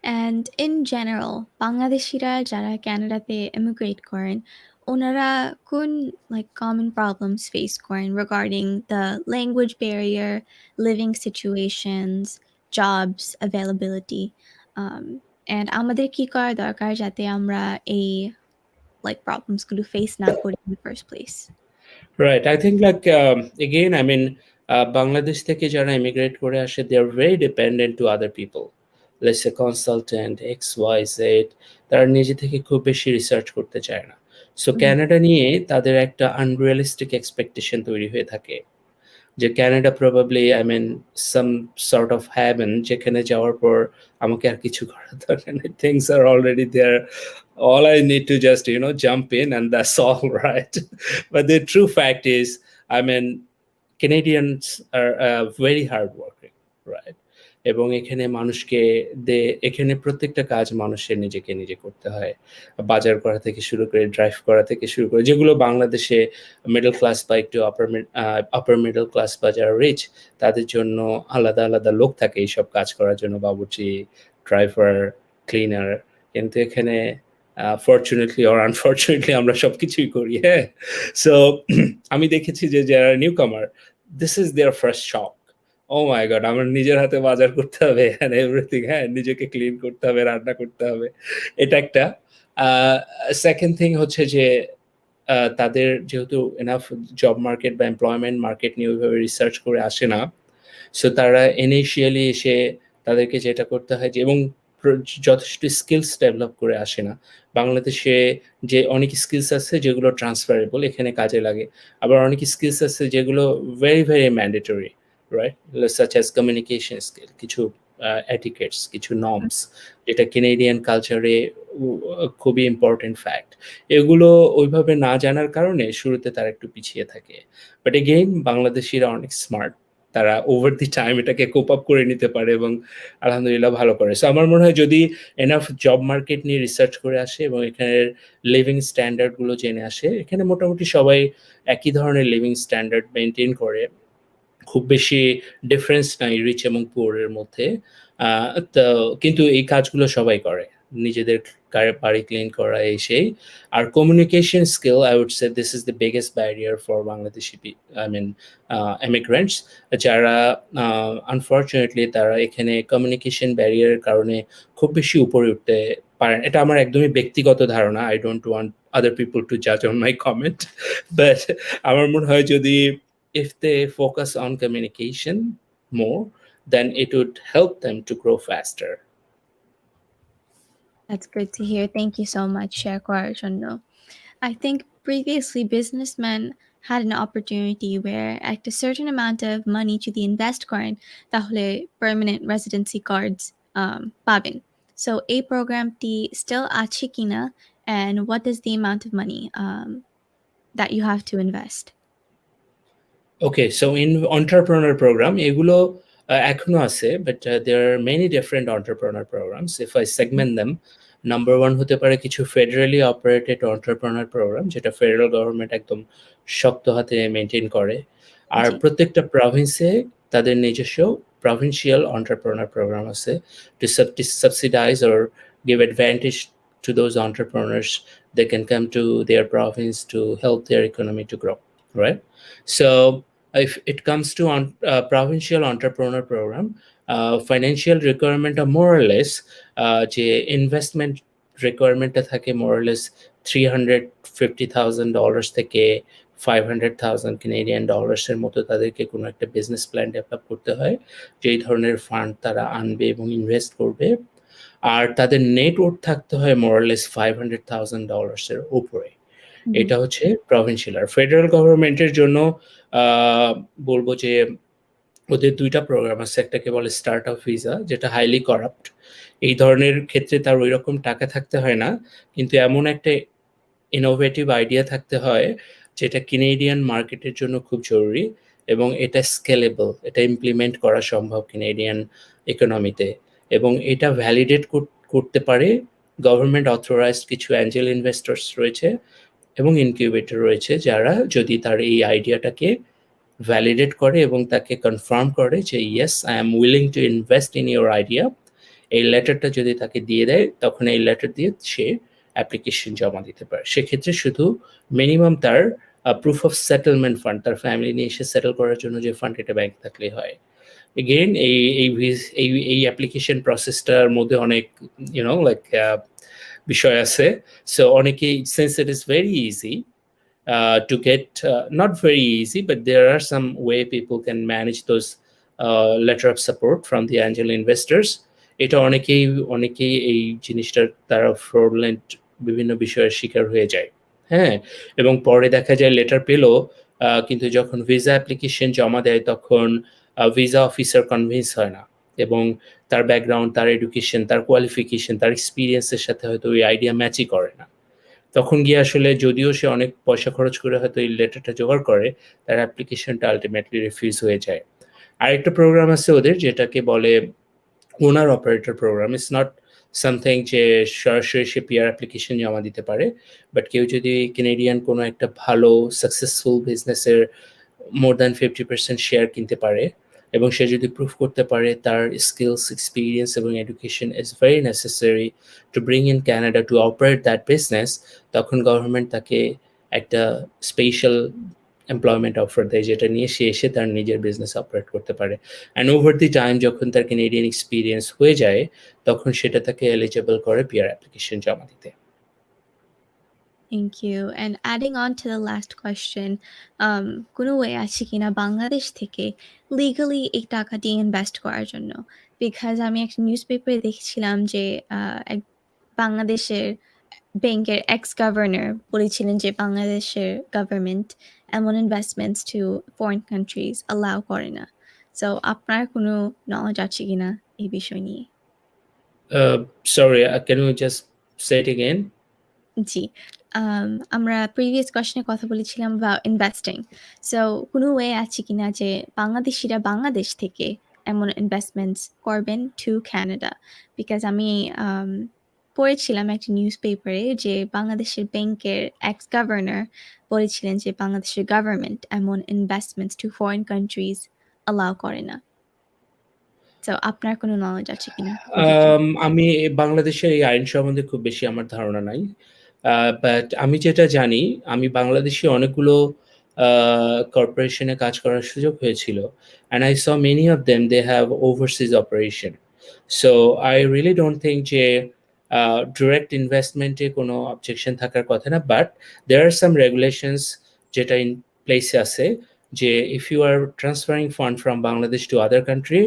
And in general বাংলাদেশিরা যারা ক্যানাডাতে এমিগ্রেট করেন ওনারা কোন লাইক কমন প্রবলেমস ফেস করেন regarding the language barrier, living situations, jobs availability, and আমাদের কি করা দরকার যাতে আমরা এই লাইক প্রবলেমসগুলো ফেস না করি in the first place? Right. I think again, I mean, Bangladesh থেকে যারা ইমিগ্রেট করে আসে, they are very dependent to other people. Let's say consultant, XYZ, তারা নিজে থেকে খুব বেশি রিসার্চ করতে চায় না। সো ক্যানাডা নিয়ে তাদের একটা আনরিয়ালিস্টিক এক্সপেকটেশন তৈরি হয়ে থাকে যে Canada probably I mean some sort of haven, যেখানে যাওয়ার পর আমাকে আর কিছু করার দরকার নেই, things are already there, all I need to just jump in and that's all, right? But the true fact is, I mean, Canadians are very hard working, right? এবং এখানে এখানে প্রত্যেকটা কাজ মানুষের নিজেকে নিজে করতে হয়। বাজার করা থেকে শুরু করে, ড্রাইভ করা থেকে শুরু করে, যেগুলো বাংলাদেশে মিডল ক্লাস বা একটু আপার মিডল ক্লাস বা যারা রিচ তাদের জন্য আলাদা, আলাদা লোক থাকে এইসব কাজ করার জন্য, বাবুর্চি, ড্রাইভার, ক্লিনার। কিন্তু এখানে ফরচুনেটলি অর আনফরচুনেটলি আমরা সবকিছুই করি, হ্যাঁ? সো আমি দেখেছি যে যারা newcomer, this is their first shock. Oh my God! আমার নিজের হাতে বাজার করতে হবে এন্ড এভরিথিং, হ্যাঁ? নিজেকে ক্লিন করতে হবে, রান্না করতে হবে। এটা একটা। আ সেকেন্ড থিং হচ্ছে যে তাদের যেহেতু এনাফ জব মার্কেট বা এমপ্লয়মেন্ট মার্কেট নিয়ে ওইভাবে রিসার্চ করে আসে না। সো তারা ইনিশিয়ালি এসে তাদেরকে যেটা করতে হয় যে, এবং যথেষ্ট স্কিলস ডেভেলপ করে আসে না। বাংলাদেশে যে অনেক স্কিলস আছে যেগুলো ট্রান্সফারেবল, এখানে কাজে লাগে। আবার অনেক স্কিলস আছে যেগুলো very, very mandatory, right? Such as communication skill, কিছু এটিকেটস, কিছু নর্মস, যেটা কেনেডিয়ান কালচারে খুবই ইম্পোর্টেন্ট ফ্যাক্ট। এগুলো ওইভাবে না জানার কারণে শুরুতে তারা একটু পিছিয়ে থাকে। বাট এগেইন বাংলাদেশিরা অনেক স্মার্ট। তারা ওভার দি টাইম এটাকে কোপ আপ করে নিতে পারে এবং আলহামদুলিল্লাহ ভালো করে। সো আমার মনে হয় যদি এনাফ জব মার্কেট নিয়ে রিসার্চ করে আসে এবং এখানের লিভিং স্ট্যান্ডার্ড গুলো জেনে আসে, এখানে মোটামুটি সবাই একই ধরনের লিভিং স্ট্যান্ডার্ড মেইনটেইন করে। খুব বেশি ডিফারেন্স নাই রিচ এবং পুয়ার এর মধ্যে। তো কিন্তু এই কাজগুলো সবাই করে। নিজেদের বাড়ি ক্লিন করা এই সেই। আর communication skill, I would say this is the biggest barrier for Bangladeshi immigrants, যারা আনফরচুনেটলি তারা এখানে কমিউনিকেশন ব্যারিয়ারের কারণে খুব বেশি উপরে উঠতে পারেন। এটা আমার একদমই ব্যক্তিগত ধারণা। I don't want other people to judge on my comment. But আমার মনে হয় যদি if they focus on communication more, then it would help them to grow faster. That's good to hear. Thank you so much, share করার জন্য। I think previously businessmen had an opportunity where at a certain amount of money যদি invest করেন তাহলে permanent residency cards পাবেন। So এই প্রোগ্রামটি still আছে কিনা, and what is the amount of money that you have to invest? Okay, so in entrepreneur program এগুলো এখনো আছে, but there are many different entrepreneur programs. If I segment them, number 1 হতে পারে কিছু federally operated entrepreneur program, যেটা federal government একদম শক্ত হাতে মেইনটেইন করে। আর জি। প্রত্যেকটা প্রভিন্সে তাদের নিজস্ব provincial entrepreneur program আছে to subsidize or give advantage to those entrepreneurs. They can come to their province to help their economy to grow, right? So if it comes to provincial entrepreneur program, financial requirement are more or less যে investment requirement থাকে more or less $350,000 থেকে $500,000 Canadian dollars এর মতো তাদেরকে কোনো একটা business plan develop করতে হয়, যেই ধরনের ফান্ড তারা আনবে এবং ইনভেস্ট করবে। আর তাদের নেট ওয়ার্থ থাকতে হয় more or less $500,000 এর উপরে। এটা হচ্ছে প্রভিন্সিয়াল। আর ফেডারেল গভর্নমেন্টের জন্য বলবো যে ওদের ২ টা প্রোগ্রাম আছে। একটাকে বলে স্টার্টআপ ভিসা, যেটা হাইলি করাপ্ট। এই ধরনের ক্ষেত্রে তার ঐরকম টাকা থাকতে হয় না। কিন্তু এমন একটা ইনোভেটিভ আইডিয়া থাকতে হয় যেটা কানাডিয়ান মার্কেটের জন্য খুব জরুরি এবং এটা স্কেলেবল, এটা ইমপ্লিমেন্ট করা সম্ভব কানাডিয়ান ইকোনমিতে এবং এটা ভ্যালিডেট করতে পারে গভর্নমেন্ট অথরাইজড কিছু অ্যাঞ্জেল ইনভেস্টরস রয়েছে এবং ইনকিউবেটর রয়েছে, যারা যদি তার এই আইডিয়াটাকে ভ্যালিডেট করে এবং তাকে কনফার্ম করে যে yes I am willing to invest in your idea, এই লেটারটা যদি তাকে দিয়ে দেয় তখন এই লেটার দিয়ে সে অ্যাপ্লিকেশন জমা দিতে পারে। সেক্ষেত্রে শুধু মিনিমাম তার প্রুফ অফ সেটেলমেন্ট ফান্ড, তার ফ্যামিলি নিয়ে এসে সেটেল করার জন্য যে ফান্ড, এটা ব্যাংক থাকলেই হয়। এগেইন এই অ্যাপ্লিকেশন প্রসেসটার মধ্যে অনেক লাইক বিষয় আছে। সো অনেকেই, since it is very easy to get, not very easy, but there are some way people can manage those letter of support from the angel investors. এটা অনেকেই এই জিনিসটার তারা fraudulent বিভিন্ন বিষয়ের শিকার হয়ে যায়, হ্যাঁ? এবং পরে দেখা যায় লেটার পেল, কিন্তু যখন ভিসা অ্যাপ্লিকেশন জমা দেয় তখন ভিসা অফিসার কনভিন্স হয় না এবং তার ব্যাকগ্রাউন্ড, তার এডুকেশন, তার কোয়ালিফিকেশন, তার এক্সপিরিয়েন্সের সাথে হয়তো ওই আইডিয়া ম্যাচই করে না। তখন গিয়ে আসলে যদিও সে অনেক পয়সা খরচ করে হয়তো এই লেটারটা জোগাড় করে, তার অ্যাপ্লিকেশনটা আল্টিমেটলি রিফিউজ হয়ে যায়। আরেকটা প্রোগ্রাম আছে ওদের যেটাকে বলে owner operator program. It's not something যে সরাসরি সে পিআর অ্যাপ্লিকেশন জমা দিতে পারে। বাট কেউ যদি কানাডিয়ান কোনো একটা ভালো সাকসেসফুল বিজনেসের মোর দ্যান 50% শেয়ার কিনতে পারে এবং সে যদি প্রুভ করতে পারে তার স্কিলস, এক্সপেরিয়েন্স এবং education is very necessary to bring in Canada two operate that business, তখন গভর্নমেন্ট তাকে একটা স্পেশাল এমপ্লয়মেন্ট অফার দেয় যেটা নিয়ে সে এসে তার নিজের বিজনেস অপারেট করতে পারে। অ্যান্ড ওভার দি টাইম যখন তার কানাডিয়ান এক্সপিরিয়েন্স হয়ে যায় তখন সেটা তাকে এলিজিবল করে পিআর অ্যাপ্লিকেশন জমা দিতে। Thank you. And adding on to the last question, কোনো ওয়ে আছে কিনা বাংলাদেশ থেকে লিগালি এই টাকাটি ইনভেস্ট করার জন্য? বিকজ আমি একটা নিউজ পেপারে দেখছিলাম যে এক বাংলাদেশের ব্যাংকের এক্স গভর্নর বলেছিলেন যে বাংলাদেশের গভর্নমেন্ট এমন investments two foreign countries allow করে না। সো আপনার কোনো নলেজ আছে কিনা এই বিষয় নিয়ে? Sorry, can you just say it again? জি। আমরা প্রিভিয়াস কোয়েশ্চেনে কথা বলেছিলাম about investing. সো কোনো ওয়ে আছে কিনা যে বাংলাদেশীরা বাংলাদেশ থেকে এমন ইনভেস্টমেন্টস করবেন টু ক্যানাডা? বিকজ আমি পড়েছিলাম একটা নিউজ পেপারে যে বাংলাদেশের ব্যাংকের এক্স গভর্নর বলেছিলেন যে বাংলাদেশের গভর্নমেন্ট এমন investments two foreign countries allow করে না। সো আপনার কোনো নলেজ আছে কিনা এই বিষয়ে? আমি বাংলাদেশের এই আইন সম্বন্ধে খুব বেশি আমার ধারণা নাই। বাট আমি যেটা জানি, আমি বাংলাদেশী অনেকগুলো আ কর্পোরেশনে কাজ করার সুযোগ হয়েছিল। And I saw many of them they have overseas operation. So I really don't think যে ডিরেক্ট ইনভেস্টমেন্টে কোনো অবজেকশন থাকার কথা না। But there are some regulations যেটা ইন প্লেসে আছে যে if you are transferring fund from Bangladesh to other country,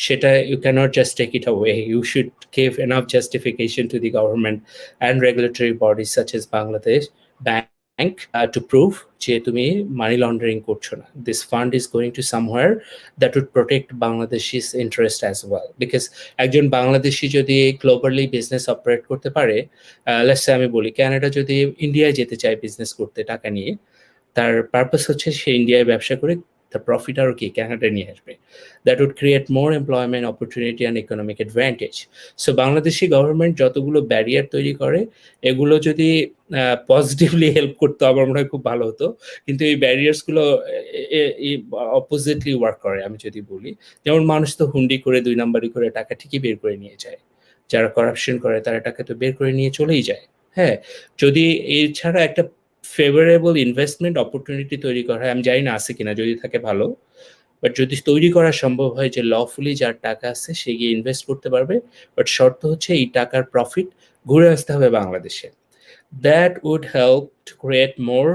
সেটা you cannot just take it away. You should give enough justification to the government and regulatory bodies such as Bangladesh Bank to prove যে তুমি money laundering করছো না। This fund is going to somewhere that would protect Bangladesh's interest as well. Because একজন বাংলাদেশী যদি globally business operate করতে পারে, let's say আমি বলি ক্যানাডা যদি ইন্ডিয়ায় যেতে চায় বিজনেস করতে টাকা নিয়ে, তার পারপাস হচ্ছে সে ইন্ডিয়ায় ব্যবসা করে তার প্রফিট আরও কি ক্যানাডায় নিয়ে আসবে। That would create more employment opportunity and economic advantage. So Bangladeshi government যতগুলো ব্যারিয়ার তৈরি করে এগুলো যদি পজিটিভলি হেল্প করতো আমার মনে হয় খুব ভালো হতো। কিন্তু এই ব্যারিয়ার্সগুলো অপোজিটলি ওয়ার্ক করে আমি যদি বলি। যেমন মানুষ তো হুন্ডি করে ২ নাম্বারি করে টাকা ঠিকই বের করে নিয়ে যায়। যারা করাপশন করে তারা টাকা তো বের করে নিয়ে চলেই যায়। হ্যাঁ? যদি এছাড়া একটা ফেভারেবল ইনভেস্টমেন্ট অপরচুনিটি তৈরি করা হয়, আমি জানি না আছে কিনা, যদি থাকে ভালো। বাট যদি তৈরি করা সম্ভব হয় যে লফুলি যার টাকা আছে সে গিয়ে ইনভেস্ট করতে পারবে। বাট শর্ত হচ্ছে এই টাকার প্রফিট ঘুরে আসতে হবে বাংলাদেশে। That would help to create more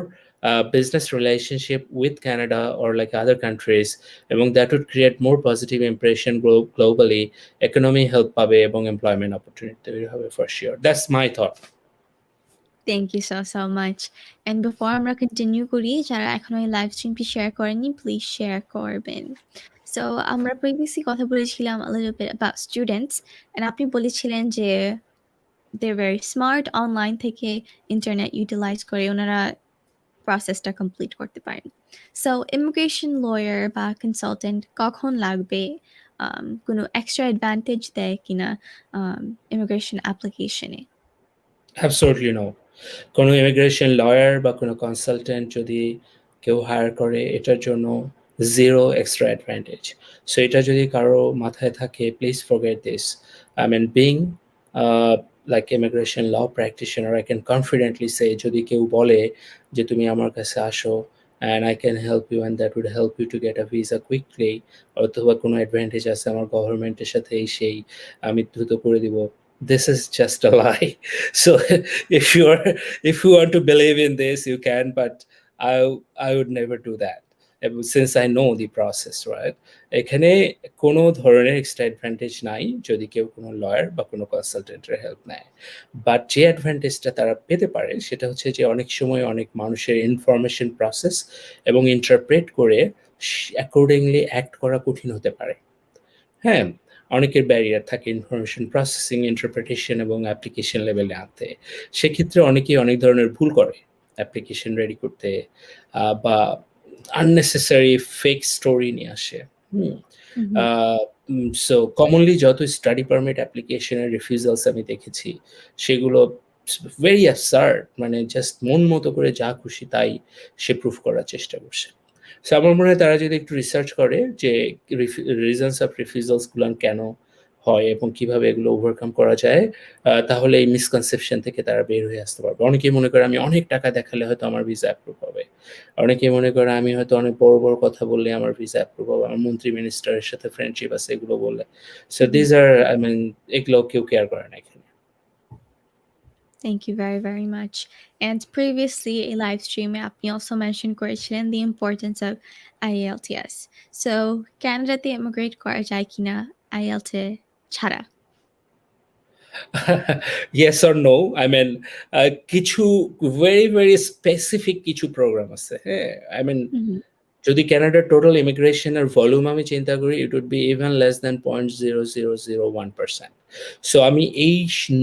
business relationship with Canada or like other countries এবং that would create more positive impression globally, economy help পাবে এবং employment opportunity তৈরি হবে for sure. That's my thought. Thank you so much. And before আমরা continue করি, যারা এখনো এই লাইভ স্ট্রিমটি শেয়ার করেননি প্লিজ শেয়ার করবেন। সো আমরা প্রিভিয়াসলি কথা বলেছিলাম a little bit about students and আপনি বলেছিলেন যে they're very smart, অনলাইন থেকে ইন্টারনেট ইউটিলাইজ করে ওনারা প্রসেসটা কমপ্লিট করতে পারেন। সো ইমিগ্রেশন লয়ার বা কনসালটেন্ট কখন লাগবে? কোনো এক্সট্রা অ্যাডভান্টেজ দেয় কিনা ইমিগ্রেশন অ্যাপ্লিকেশনে? Absolutely no. কোনো ইমিগ্রেশন লয়ার বা কোনো কনসালটেন্ট যদি কেউ হায়ার করে এটার জন্য জিরো এক্সট্রা অ্যাডভান্টেজ। সো এটা যদি কারো মাথায় থাকে please forget this. I mean being like immigration law practitioner I can confidently say যদি কেউ বলে যে তুমি আমার কাছে আসো and I can help you and that would help you to get a visa quickly, অথবা কোনো অ্যাডভান্টেজ আছে আমার গভর্নমেন্টের সাথে এই সেই আমি দ্রুত করে দিব, this is just a lie. So if you want to believe in this you can, but I would never do that since I know the process, right? এখানে কোনো ধরনের এক্সট্রা অ্যাডভান্টেজ নাই যদি কেউ কোনো লয়ার বা কোনো কনসালটেন্টের হেল্প নেয়। বাট যে অ্যাডভান্টেজটা তারা পেতে পারে সেটা হচ্ছে যে অনেক সময় অনেক মানুষের ইনফরমেশন প্রসেস এবং ইন্টারপ্রেট করে অ্যাকর্ডিংলি অ্যাক্ট করা কঠিন হতে পারে। হ্যাঁ? অনেকের ব্যারিয়ার থাকে ইনফরমেশন প্রসেসিং, ইন্টারপ্রিটেশন এবং অ্যাপ্লিকেশন লেভেলে আনতে। সেক্ষেত্রে অনেকেই অনেক ধরনের ভুল করে অ্যাপ্লিকেশন রেডি করতে, বা আননেসেসারি ফেক স্টোরি নিয়ে আসে। হুম? হুম, সো কমনলি যত স্টাডি পারমিট অ্যাপ্লিকেশনের রিফিউজালস আমি দেখেছি, সেগুলো ভেরি অ্যাবসার্ড, মানে জাস্ট মন মতো করে যা খুশি তাই সে প্রুফ করার চেষ্টা করছে। সো আমার মনে হয় তারা যদি একটু রিসার্চ করে যে রিজনস অফ রিফিউজালস গুলো কেন হয় এবং কিভাবে এগুলো ওভারকাম করা যায়, তাহলে এই মিসকনসেপশন থেকে তারা বের হয়ে আসতে পারবে। অনেকেই মনে করে আমি অনেক টাকা দেখালে হয়তো আমার ভিসা অ্যাপ্রুভ হবে। অনেকেই মনে করে আমি হয়তো অনেক বড়, বড় কথা বললে আমার ভিসা অ্যাপ্রুভ হবে। আমার মন্ত্রী মিনিস্টারের সাথে ফ্রেন্ডশিপ আছে এগুলো বললে। So hmm. This are I mean এগুলো কেউ কেয়ার করে না এখানে। Thank you very, very much. And previously, a live stream আপনি also mentioned করেছিলেন the importance of IELTS. So, ক্যানাডাতে immigrate করা যায় কিনা IELTS ছাড়া? Yes or no, I mean কিছু ভেরি, ভেরি স্পেসিফিক কিছু প্রোগ্রাম আছে। হ্যাঁ? আই মিন হুম, যদি কানাডার টোটাল ইমিগ্রেশনের ভলিউম আমি চিন্তা করি, it would be even less than 0.0001%। So আমি এই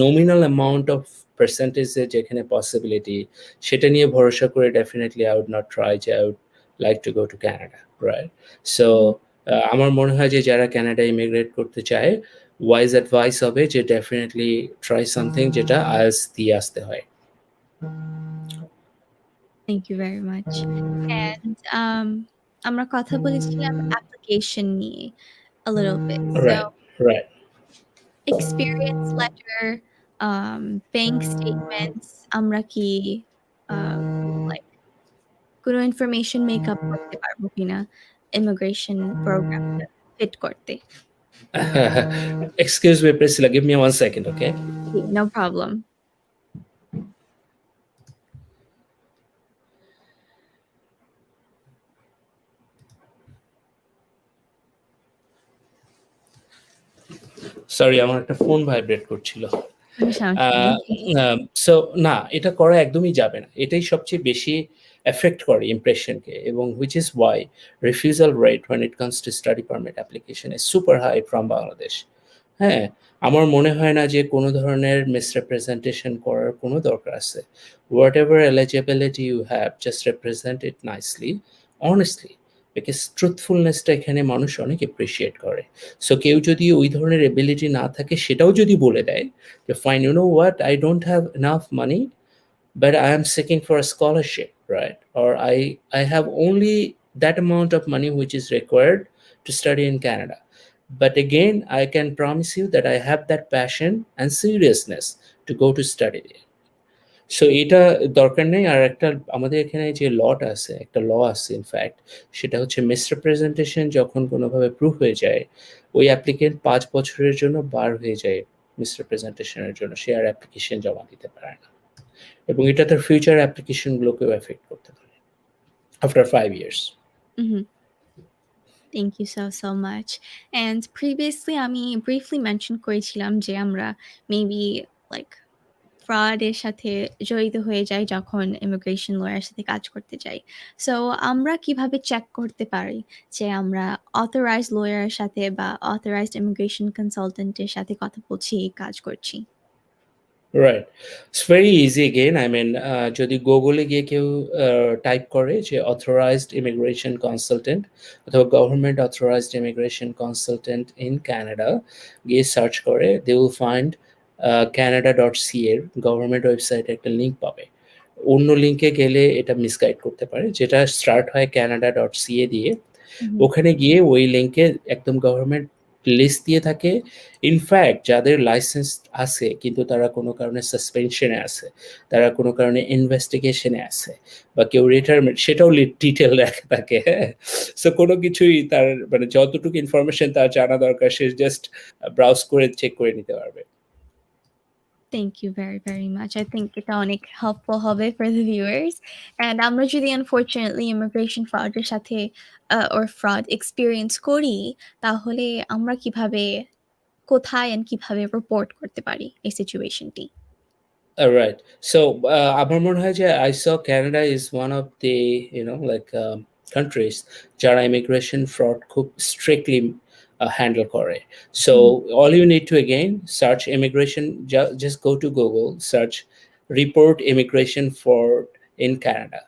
নমিনাল অ্যামাউন্ট অফ পার্সেন্টেজ এর যেখানে পসিবিলিটি, সেটা নিয়ে ভরসা করে definitely I would not try যে I would like to go to Canada, right? So hmm. আমার মনে হয় যে যারা ক্যানাডায় ইমিগ্রেট করতে চায়, ওয়াইজ অ্যাডভাইস হবে যে ডেফিনিটলি ট্রাই সামথিং যেটা আইএলটিএস দিয়ে আসতে হয়। Thank you very much. And আমরা কথা বলেছিলাম application নিয়ে a little bit. So, right, right. experience letter, bank statements আমরা কি আ like কোনো ইনফরমেশন মেকআপ করতে পারবো কিনা ইমিগ্রেশন প্রোগ্রামটা ফিট করতে? Excuse me, Priscilla, give me 1 second, okay? জি, নো প্রবলেম। সরি, আমার একটা ফোন ভাইব্রেট করছিল। কোনো আ সমস্যা নেই। সো না, এটা করা একদমই যাবে না। এটাই সবচেয়ে বেশি এফেক্ট করে ইমপ্রেশনকে, এবং which is why refusal rate when it comes to study permit application is super high from Bangladesh. হ্যাঁ? আমার মনে হয় না যে কোনো ধরনের misrepresentation করার কোনো দরকার আছে। Whatever eligibility you have, just represent it nicely, honestly, because truthfulness টা এখানে মানুষ অনেক appreciate করে। সো কেউ যদি ওই ধরনের এবিলিটি না থাকে সেটাও যদি বলে দেয়, fine, you know what, I don't have enough money, but I am seeking for a scholarship, right? Or I have only that amount of money which is required to study in Canada. But again, I can promise you that I have that passion and seriousness to go to study there. So এটা দরকার নেই। আর একটা আমাদের এখানে যে লটা আছে, একটা ল আছে ইনফ্যাক্ট, সেটা হচ্ছে মিসরিপ্রেজেন্টেশন যখন কোনোভাবে প্রুভ হয়ে যায়, ওই অ্যাপ্লিকেন্ট ৫ বছরের জন্য বার হয়ে যায় মিসরিপ্রেজেন্টেশনের জন্য। সে আর অ্যাপ্লিকেশন জমা দিতে পারে না। এবং এটা তার ফিউচার অ্যাপ্লিকেশন গুলোকেও এফেক্ট করতে পারে আফটার 5 ইয়ার্স। উহু। Thank you so much. And previously আমি ব্রিফলি মেনশন করেছিলাম যে আমরা মেবি লাইক ফ্রড এর সাথে জড়িত হয়ে যাই যখন ইমিগ্রেশন লয়ারের সাথে কাজ করতে যাই। সো আমরা কিভাবে চেক করতে পারি যে আমরা অথরাইজড লয়ারের সাথে বা অথরাইজড ইমিগ্রেশন কনসালটেন্ট এর সাথে কথা বলছি, কাজ করছি? Right. It's very easy again, I mean যদি গুগলে গিয়ে কেউ টাইপ করে যে অথরাইজড ইমিগ্রেশন কনসালটেন্ট অথবা government authorized immigration consultant in Canada গিয়ে সার্চ করে, দে উইল ফাইন্ড canada.ca এর গভর্নমেন্ট ওয়েবসাইটে একটা লিঙ্ক পাবে। অন্য লিঙ্কে গেলে এটা মিসগাইড করতে পারে। যেটা স্টার্ট হয় canada.ca দিয়ে, হুম, ওখানে গিয়ে ওই লিঙ্কে একদম গভর্নমেন্ট লিস্ট দিয়ে থাকে। ইনফ্যাক্ট যাদের লাইসেন্স আছে কিন্তু তারা কোনো কারণে সাসপেনশনে আছে, তারা কোনো কারণে ইনভেস্টিগেশনে আছে, বা কেউ রিটায়ারমেন্ট, সেটাও ডিটেইল লেখা থাকে, হ্যাঁ? সো কোনো কিছুই তার মানে যতটুকু ইনফরমেশন তার জানা দরকার সে জাস্ট ব্রাউজ করে চেক করে নিতে পারবে। Thank you very, very much. I think এটা অনেক হেল্পফুল হবে ফর দ্য ভিউয়ার্স। অ্যান্ড আমরা যদি আনফরচুনেটলি ইমিগ্রেশন ফ্রড এর সাথে ওর ফ্রড এক্সপেরিয়েন্স করি, তাহলে আমরা কিভাবে, কোথায় এন্ড কিভাবে রিপোর্ট করতে পারি এই সিচুয়েশনটি? রাইট। সো আমার মনে হয় যে I saw Canada is one of the, you know, like, countries যারা ইমিগ্রেশন ফ্রড খুব স্ট্রিক্টলি হ্যান্ডেল করে। So all you need to again search immigration, just go to Google, search report immigration fraud in Canada.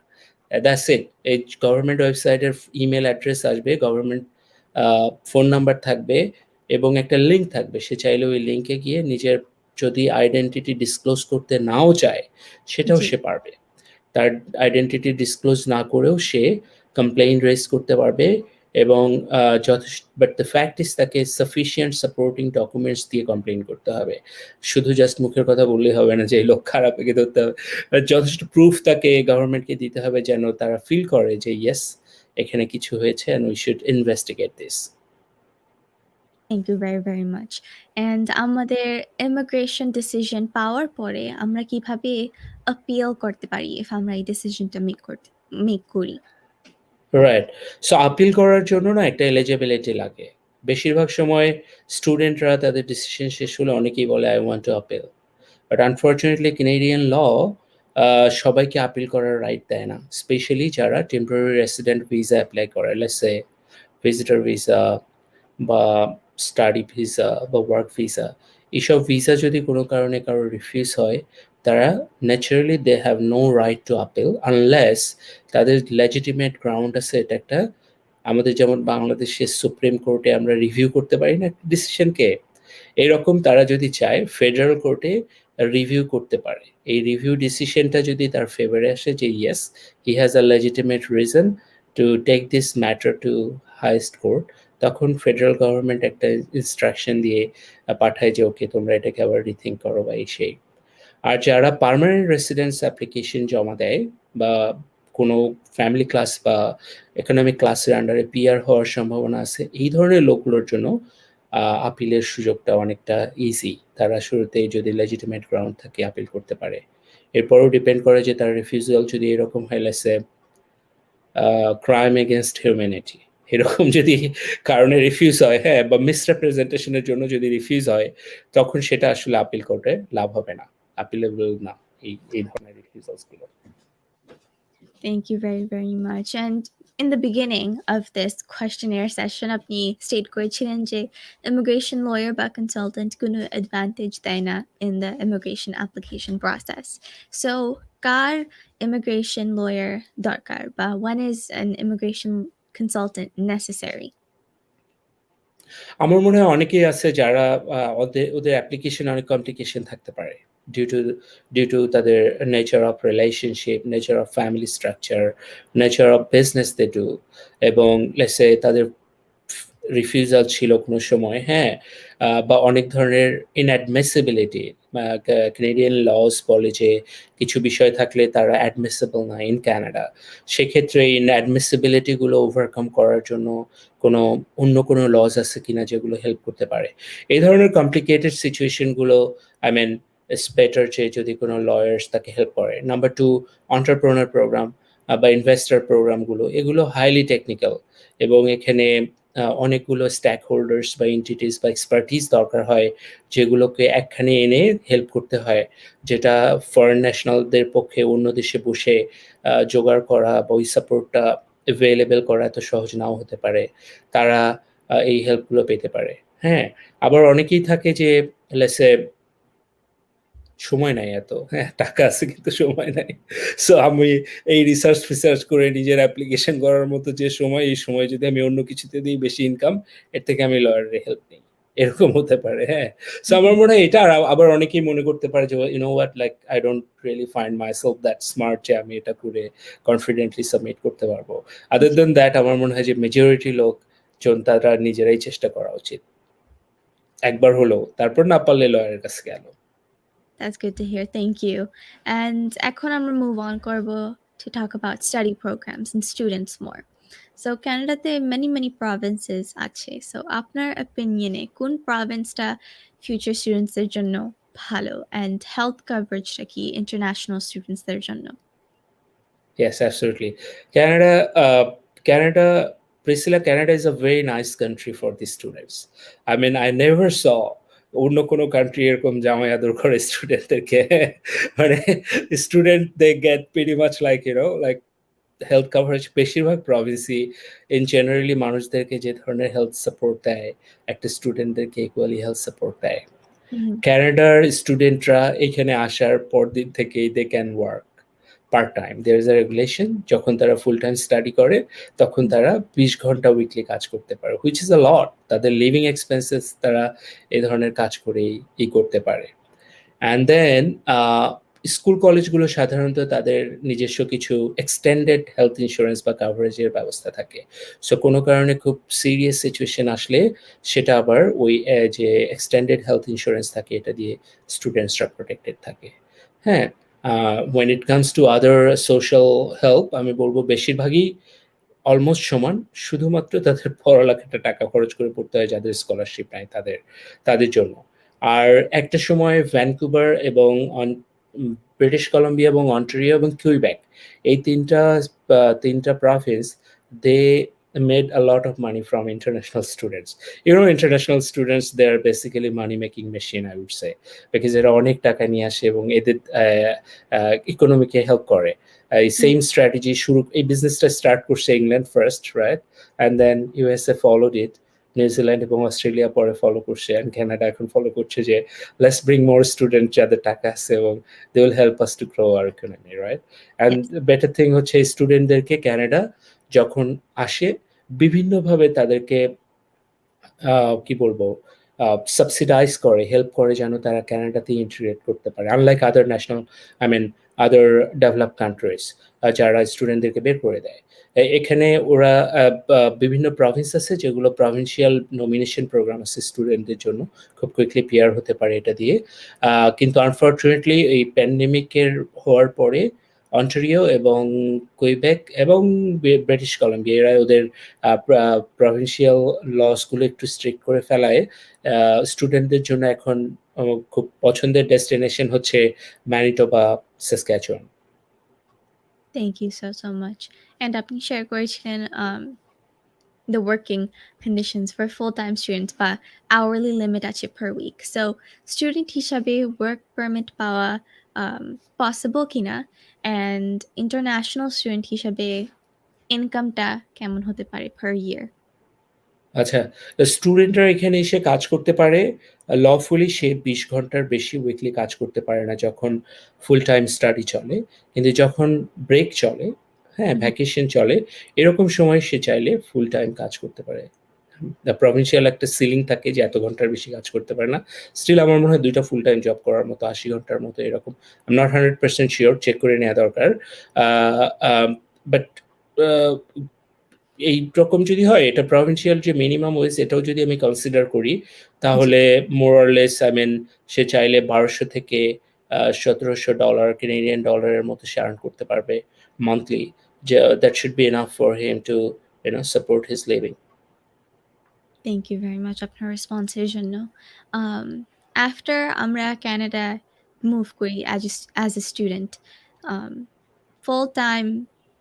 That's it. এই government ওয়েবসাইটের email address আসবে, government phone number থাকবে এবং একটা link থাকবে। সে চাইলে ওই লিঙ্কে গিয়ে নিজের যদি আইডেন্টিটি ডিসক্লোজ করতে নাও চায় সেটাও জি। সে পারবে। তার আইডেন্টিটি ডিসক্লোজ না করেও সে কমপ্লেইন রেজ করতে পারবে এবং যথেষ্ট, বাট দ্য ফ্যাক্ট ইজ তাকে সাফিসিয়েন্ট সাপোর্টিং ডকুমেন্টস দিয়ে কমপ্লেইন করতে হবে। শুধু জাস্ট মুখের কথা বললেই হবে না যে এই লোক খারাপ, একে ধরতে হবে। যথেষ্ট প্রুফ তাকে গভর্নমেন্টকে দিতে হবে যেন তারা ফিল করে যে ইয়েস এখানে কিছু হয়েছে and we should investigate this. Thank you very, very much. And আমাদের ইমিগ্রেশন ডিসিশন পাওয়ার পরে আমরা কিভাবে আপিল করতে পারি ইফ আমরা এই ডিসিশনটা মেক করি? রাইট। সো আপিল করার জন্য না একটা এলিজিবিলিটি লাগে। বেশিরভাগ সময় স্টুডেন্টরা তাদের ডিসিশন শেষ হলে অনেকেই বলে I want to appeal. But unfortunately Canadian law সবাইকে আপিল করার রাইট দেয় না। স্পেশালি যারা টেম্পোরারি রেসিডেন্ট ভিসা অ্যাপ্লাই করে, লেটস সে ভিজিটর ভিসা বা স্টাডি ভিসা বা ওয়ার্ক ভিসা। এইসব ভিসা যদি কোনো কারণে কারো রিফিউজ হয়, তারা naturally they have no right to appeal unless তাদের লেজিটিমেট গ্রাউন্ড আছে। এটা একটা আমাদের যেমন বাংলাদেশের সুপ্রিম কোর্টে আমরা রিভিউ করতে পারি না ডিসিশনকে, এরকম তারা যদি চায় ফেডারেল কোর্টে রিভিউ করতে পারে। এই রিভিউ ডিসিশনটা যদি তার ফেভারে আসে যে yes he has a legitimate reason to take this matter to highest court, তখন ফেডারেল গভর্নমেন্ট একটা ইনস্ট্রাকশন দিয়ে পাঠায় যে ওকে তোমরা এটাকে আবার রিথিঙ্ক করো বা এই সেই। আর যারা পার্মানেন্ট রেসিডেন্স অ্যাপ্লিকেশন জমা দেয় বা কোনো ফ্যামিলি ক্লাস বা ইকোনমিক ক্লাসের আন্ডারে পিআর হওয়ার সম্ভাবনা আছে, এই ধরনের লোকগুলোর জন্য আপিলের সুযোগটা অনেকটা ইজি। তারা শুরুতেই যদি লেজিটিমেট গ্রাউন্ড থাকে আপিল করতে পারে। এরপরও ডিপেন্ড করে যে তার রিফিউজাল যদি এরকম হয় লেটস ক্রাইম এগেনস্ট হিউম্যানিটি, এরকম যদি কারণে রিফিউজ হয়, হ্যাঁ, বা মিসরিপ্রেজেন্টেশনের জন্য যদি রিফিউজ হয়, তখন সেটা আসলে আপিল কোর্টে লাভ হবে না, আপিলেবল না এই ধরনের রিফিউজালসগুলো। Thank you very, very much. And in the beginning of this questionnaire session, আপনি স্টেট করেছিলেন যে immigration lawyer বা consultant কোনো advantage দেয় না in the immigration application process. So, car immigration lawyer দরকার বা when is an immigration consultant necessary? আমার মনে হয় অনেকেই আছে যারা ওদের অ্যাপ্লিকেশনে অনেক কমপ্লিকেশন থাকতে পারে ডিউ টু তাদের nature of relationship, nature of family structure, nature of business they do, এবং লেটস সে তাদের রিফিউজাল ছিল কোনো সময়, হ্যাঁ, বা অনেক ধরনের ইনঅ্যাডমিসিবিলিটি, কানাডিয়ান লস বলে যে কিছু বিষয় থাকলে তারা অ্যাডমিসিবল না ইন কানাডা। সেক্ষেত্রে ইনঅ্যাডমিসিবিলিটিগুলো ওভারকাম করার জন্য অন্য কোনো লজ আছে কিনা যেগুলো হেল্প করতে পারে। এই ধরনের কমপ্লিকেটেড সিচুয়েশনগুলো আই মিন ইটস বেটার যে যদি কোনো লয়ার্স তাকে হেল্প করে। নাম্বার 2, এন্টারপ্রেনার প্রোগ্রাম বা ইনভেস্টর প্রোগ্রামগুলো, এগুলো হাইলি টেকনিক্যাল এবং এখানে অনেকগুলো স্ট্যাক হোল্ডার্স বা এন্টিটিস বা এক্সপার্টিস দরকার হয়, যেগুলোকে একখানে এনে হেল্প করতে হয়, যেটা ফরেন ন্যাশনালদের পক্ষে অন্য দেশে বসে জোগাড় করা বা ওই সাপোর্টটা অ্যাভেলেবেল করা এত সহজ নাও হতে পারে। তারা এই হেল্পগুলো পেতে পারে। হ্যাঁ, আবার অনেকেই থাকে যে লেটস সে সময় নাই এত, হ্যাঁ, টাকা আছে কিন্তু সময় নাই। সো আমি এই রিসার্চ করে নিজের অ্যাপ্লিকেশন করার মতো যে সময়, এই সময় যদি আমি অন্য কিছুতে দিই বেশি ইনকাম, এর থেকে আমি লয়ারের হেল্প নিই। এরকম হতে পারে, হ্যাঁ। সো আমার মনে হয় এটা, আর আবার অনেকেই মনে করতে পারে যে you know what, like I don't really find myself that smart যে আমি এটা করে কনফিডেন্টলি সাবমিট করতে পারবো। আদার দেন দ্যাট আমার মনে হয় যে মেজরিটি লোকজন তারা নিজেরাই চেষ্টা করা উচিত। একবার হলেও, তারপর না পারলে লয়ারের কাছে গেল। That's good to hear. Thank you. And এখন আমরা move on করব to talk about study programs and students more. So কানাডাতে many provinces আছে। So আপনার opinion-এ কোন province-টা future students-দের জন্য ভালো and health coverage-টা কি international students-দের জন্য? Yes, absolutely. Canada, Priscilla, Canada is a very nice country for the students. I mean, I never saw অন্য কোনো কান্ট্রি এরকম জামাই আদর করে স্টুডেন্টদেরকে। মানে student they get pretty much like you know like health coverage বেশিরভাগ প্রভিন্সই ইন জেনারেলি মানুষদেরকে যে ধরনের হেলথ সাপোর্ট দেয়, একটা স্টুডেন্টদেরকে ইকুয়ালি হেলথ সাপোর্ট দেয়। হুম, কানাডার স্টুডেন্টরা এখানে আসার পর দিন থেকেই they can work part time. There is a regulation, যখন তারা ফুল টাইম স্টাডি করে তখন হুম। তারা 20 ঘন্টা উইকলি কাজ করতে পারে, হুইচ ইজ আ লট। তাদের লিভিং এক্সপেন্সেস তারা এই ধরনের কাজ করেই করতে পারে। অ্যান্ড দেন স্কুল কলেজগুলো সাধারণত তাদের নিজস্ব কিছু এক্সটেন্ডেড হেলথ ইন্স্যুরেন্স বা কাভারেজের ব্যবস্থা থাকে। সো কোনো কারণে খুব সিরিয়াস সিচুয়েশন আসলে সেটা আবার ওই যে এক্সটেন্ডেড হেলথ ইন্স্যুরেন্স থাকে এটা দিয়ে স্টুডেন্টসরা প্রোটেক্টেড থাকে। হ্যাঁ, when it comes to other social help আমি বলবো বেশিরভাগই অলমোস্ট সমান। শুধুমাত্র তাদের পড়ালেখাটা টাকা খরচ করে পড়তে হয় যাদের স্কলারশিপ নাই তাদের জন্য। আর একটা সময় ভ্যানকুভার এবং ব্রিটিশ কলম্বিয়া এবং অন্টারিও এবং কুইবেক, এই ৩টা province, they made a lot of money from international students. You know, international students, they are basically money making machine, I would say, because এরা অনেক টাকা নিয়ে আসে এবং এদের ইকোনমিকে হেল্প করে। এই সেম স্ট্র্যাটেজি এই বিজনেসটা স্টার্ট করছে England first, right, and then USA followed it, New Zealand এবং অস্ট্রেলিয়া পরে ফলো করছে, অ্যান্ড কানাডা এখন ফলো করছে যে লেটস ব্রিং মোর স্টুডেন্ট যাদের টাকা আছে এবং they will help us to grow our economy, right. And Yes. Better thing হচ্ছে এই স্টুডেন্টদেরকে কানাডা যখন আসে বিভিন্নভাবে তাদেরকে কি বলবো সাবসিডাইজ করে, হেল্প করে যেন তারা কানাডাতে ইন্টিগ্রেট করতে পারে, unlike other national, I mean other develop countries যারা স্টুডেন্টদেরকে বের করে দেয়। এখানে ওরা বিভিন্ন প্রভিন্স আছে যেগুলো প্রভিন্সিয়াল নমিনেশন প্রোগ্রাম আছে স্টুডেন্টদের জন্য, খুব কুইকলি পিয়ার হতে পারে এটা দিয়ে। কিন্তু আনফর্চুনেটলি এই প্যান্ডেমিকের হওয়ার পরে অন্টারিও এবং কুইবেক এবং ব্রিটিশ কলম্বিয়া এরা ওদের প্রভিন্সিয়াল লসগুলো একটু স্ট্রিক্ট করে ফেলায় স্টুডেন্টদের জন্য এখন খুব পছন্দের ডেস্টিনেশন হচ্ছে Manitoba, Saskatchewan. Thank you so much. And আপনি শেয়ার করেছিলেন the working conditions for full-time students বা hourly limit আছে per week. So student হিসাবে work permit পাওয়া possible কিনা, and international student হিসাবে ইনকামটা কেমন হতে পারে per year? আচ্ছা, স্টুডেন্টরা এখানে এসে কাজ করতে পারে লফুলি, সে 20 ঘন্টার বেশি উইকলি কাজ করতে পারে না যখন ফুল টাইম স্টাডি চলে। কিন্তু যখন ব্রেক চলে, হ্যাঁ, হুম। ভ্যাকেশন চলে, এরকম সময় সে চাইলে ফুল টাইম কাজ করতে পারে। প্রভিন্সিয়াল একটা সিলিং থাকে যে এত ঘন্টার বেশি কাজ করতে পারে না। স্টিল আমার মনে হয় ২ টা ফুল টাইম জব করার মতো ৮০ ঘন্টার মতো এরকম। I am not 100% sure, check করে নেওয়া দরকার। আ আ বাট আ এইরকম যদি হয়, এটা প্রভিন্সিয়াল যে মিনিমাম ওয়েজ এটাও যদি আমি কনসিডার করি, জি। তাহলে more or less I mean সে চাইলে ১২০০ থেকে $১৭০০ কানাডিয়ান ডলারের মতো সে আর্ন করতে পারবে মান্থলি। যে that should be enough for him to support his living. Thank you very much আপনার রেসপন্সের জন্য। আফটার আমরা কানাডা মুভ করি as a student, um, full time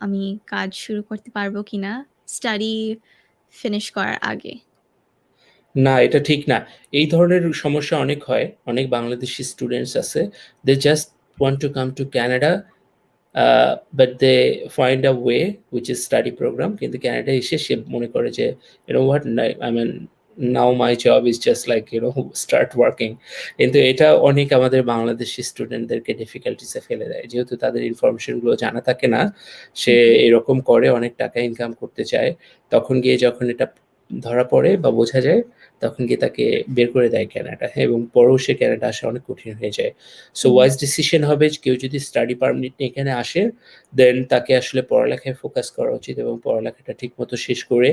আমি কাজ শুরু করতে পারবো কিনা স্টাডি ফিনিশ করার আগে? না, এটা ঠিক না। এই ধরনের সমস্যা অনেক হয়। অনেক বাংলাদেশি স্টুডেন্টস আছে। They just want to come to Canada, but they find a way which is study program. কিন্তু ক্যানাডায় এসে সে মনে করে যে what, I mean now my job is just like start working. কিন্তু এটা অনেক আমাদের বাংলাদেশি স্টুডেন্টদেরকে ডিফিকাল্টিসে ফেলে দেয়। যেহেতু তাদের ইনফরমেশনগুলো জানা থাকে না, সে হুম, এরকম করে অনেক টাকা ইনকাম করতে চায়। তখন গিয়ে যখন এটা ধরা পড়ে বা বোঝা যায়, তখন গিয়ে তাকে বের করে দেয় ক্যানাডা, হ্যাঁ? এবং পরেও সে ক্যানাডা আসা অনেক কঠিন হয়ে যায়। সো হুম, ওয়াইজ ডিসিশন হবে যে কেউ যদি স্টাডি পারমিট নিয়ে এখানে আসে, দেন তাকে আসলে পড়ালেখায় ফোকাস করা উচিত এবং পড়ালেখাটা ঠিকমতো শেষ করে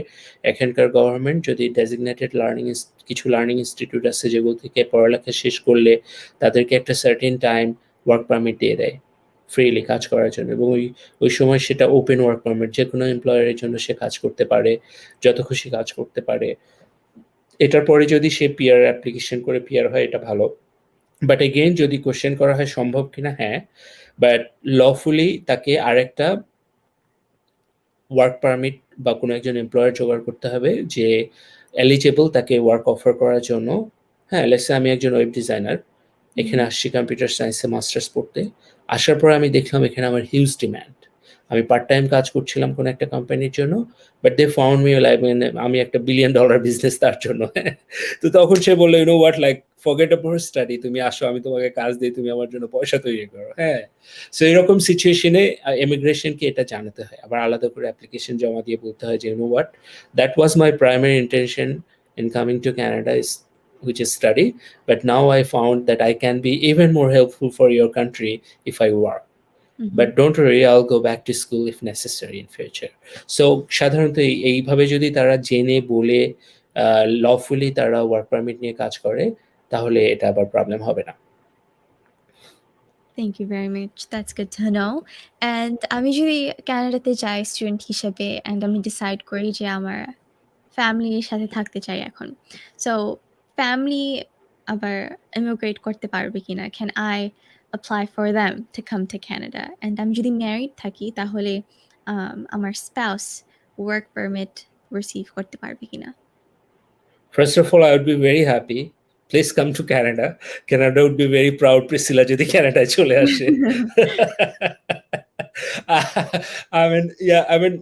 এখানকার গভর্নমেন্ট যদি ডেজিগনেটেড কিছু লার্নিং ইনস্টিটিউট আছে যেগুলো থেকে পড়ালেখা শেষ করলে তাদেরকে একটা সার্টেন টাইম ওয়ার্ক পারমিট দিয়ে দেয় ফ্রিলি কাজ করার জন্য, এবং ওই সময় সেটা ওপেন ওয়ার্ক পারমিট, যেকোনো এমপ্লয়ারের জন্য সে কাজ করতে পারে, যত খুশি কাজ করতে পারে। এটার পরে যদি সে পিআর অ্যাপ্লিকেশন করে পিআর হয়, এটা ভালো। বাট এগেইন যদি কোয়েশ্চেন করা হয় সম্ভব কিনা, হ্যাঁ, বাট লফুলি তাকে আরেকটা ওয়ার্ক পারমিট বা কোনো একজন এমপ্লয়ার জোগাড় করতে হবে যে এলিজেবল তাকে ওয়ার্ক অফার করার জন্য। হ্যাঁ, লেটস সে আমি একজন ওয়েব ডিজাইনার, হুম, এখানে আসছি কম্পিউটার সায়েন্সে মাস্টার্স পড়তে। আসার পর আমি দেখলাম এখানে আমার হিউজ ডিমান্ড। আমি পার্ট টাইম কাজ করছিলাম কোনো একটা কোম্পানির জন্য, but they found me like আমি একটা $1 বিলিয়ন বিজনেস তার জন্য। তো তখন সে বললো, you know what, like forget about study, তুমি আসো, আমি তোমাকে কাজ দিই, তুমি আমার জন্য পয়সা তৈরি করো। হ্যাঁ, সো এরকম সিচুয়েশনে ইমিগ্রেশনকে এটা জানাতে হয়, আবার আলাদা করে অ্যাপ্লিকেশন জমা দিয়ে বলতে হয় যে, you know what, that was my primary intention in coming to Canada, is which is study, but now I found that I can be even more helpful for your country if I work. But don't worry, I'll go back to school if necessary in future. So সাধারণত এইভাবে যদি তারা জেনে বলে lawfully তারা work permit নিয়ে কাজ করে, তাহলে এটা আবার প্রবলেম হবে না। Thank you very much. That's good to know. And আমি যদি কানাডাতে যাই স্টুডেন্ট হিসেবে and আমি ডিসাইড করি যে আমার ফ্যামিলির সাথে থাকতে চাই এখন। সো ফ্যামিলি আবার ইমিগ্রেট করতে পারবে কিনা? Can I apply for them to come to Canada? And আমি যদি ম্যারিড থাকি তাহলে আমার স্পাউস ওয়ার্ক পারমিট রিসিভ করতে পারবে কিনা? First of all, I would be very happy. Please come to Canada. Canada would be very proud, Priscilla, যদি কানাডায় চলে আসে। I mean,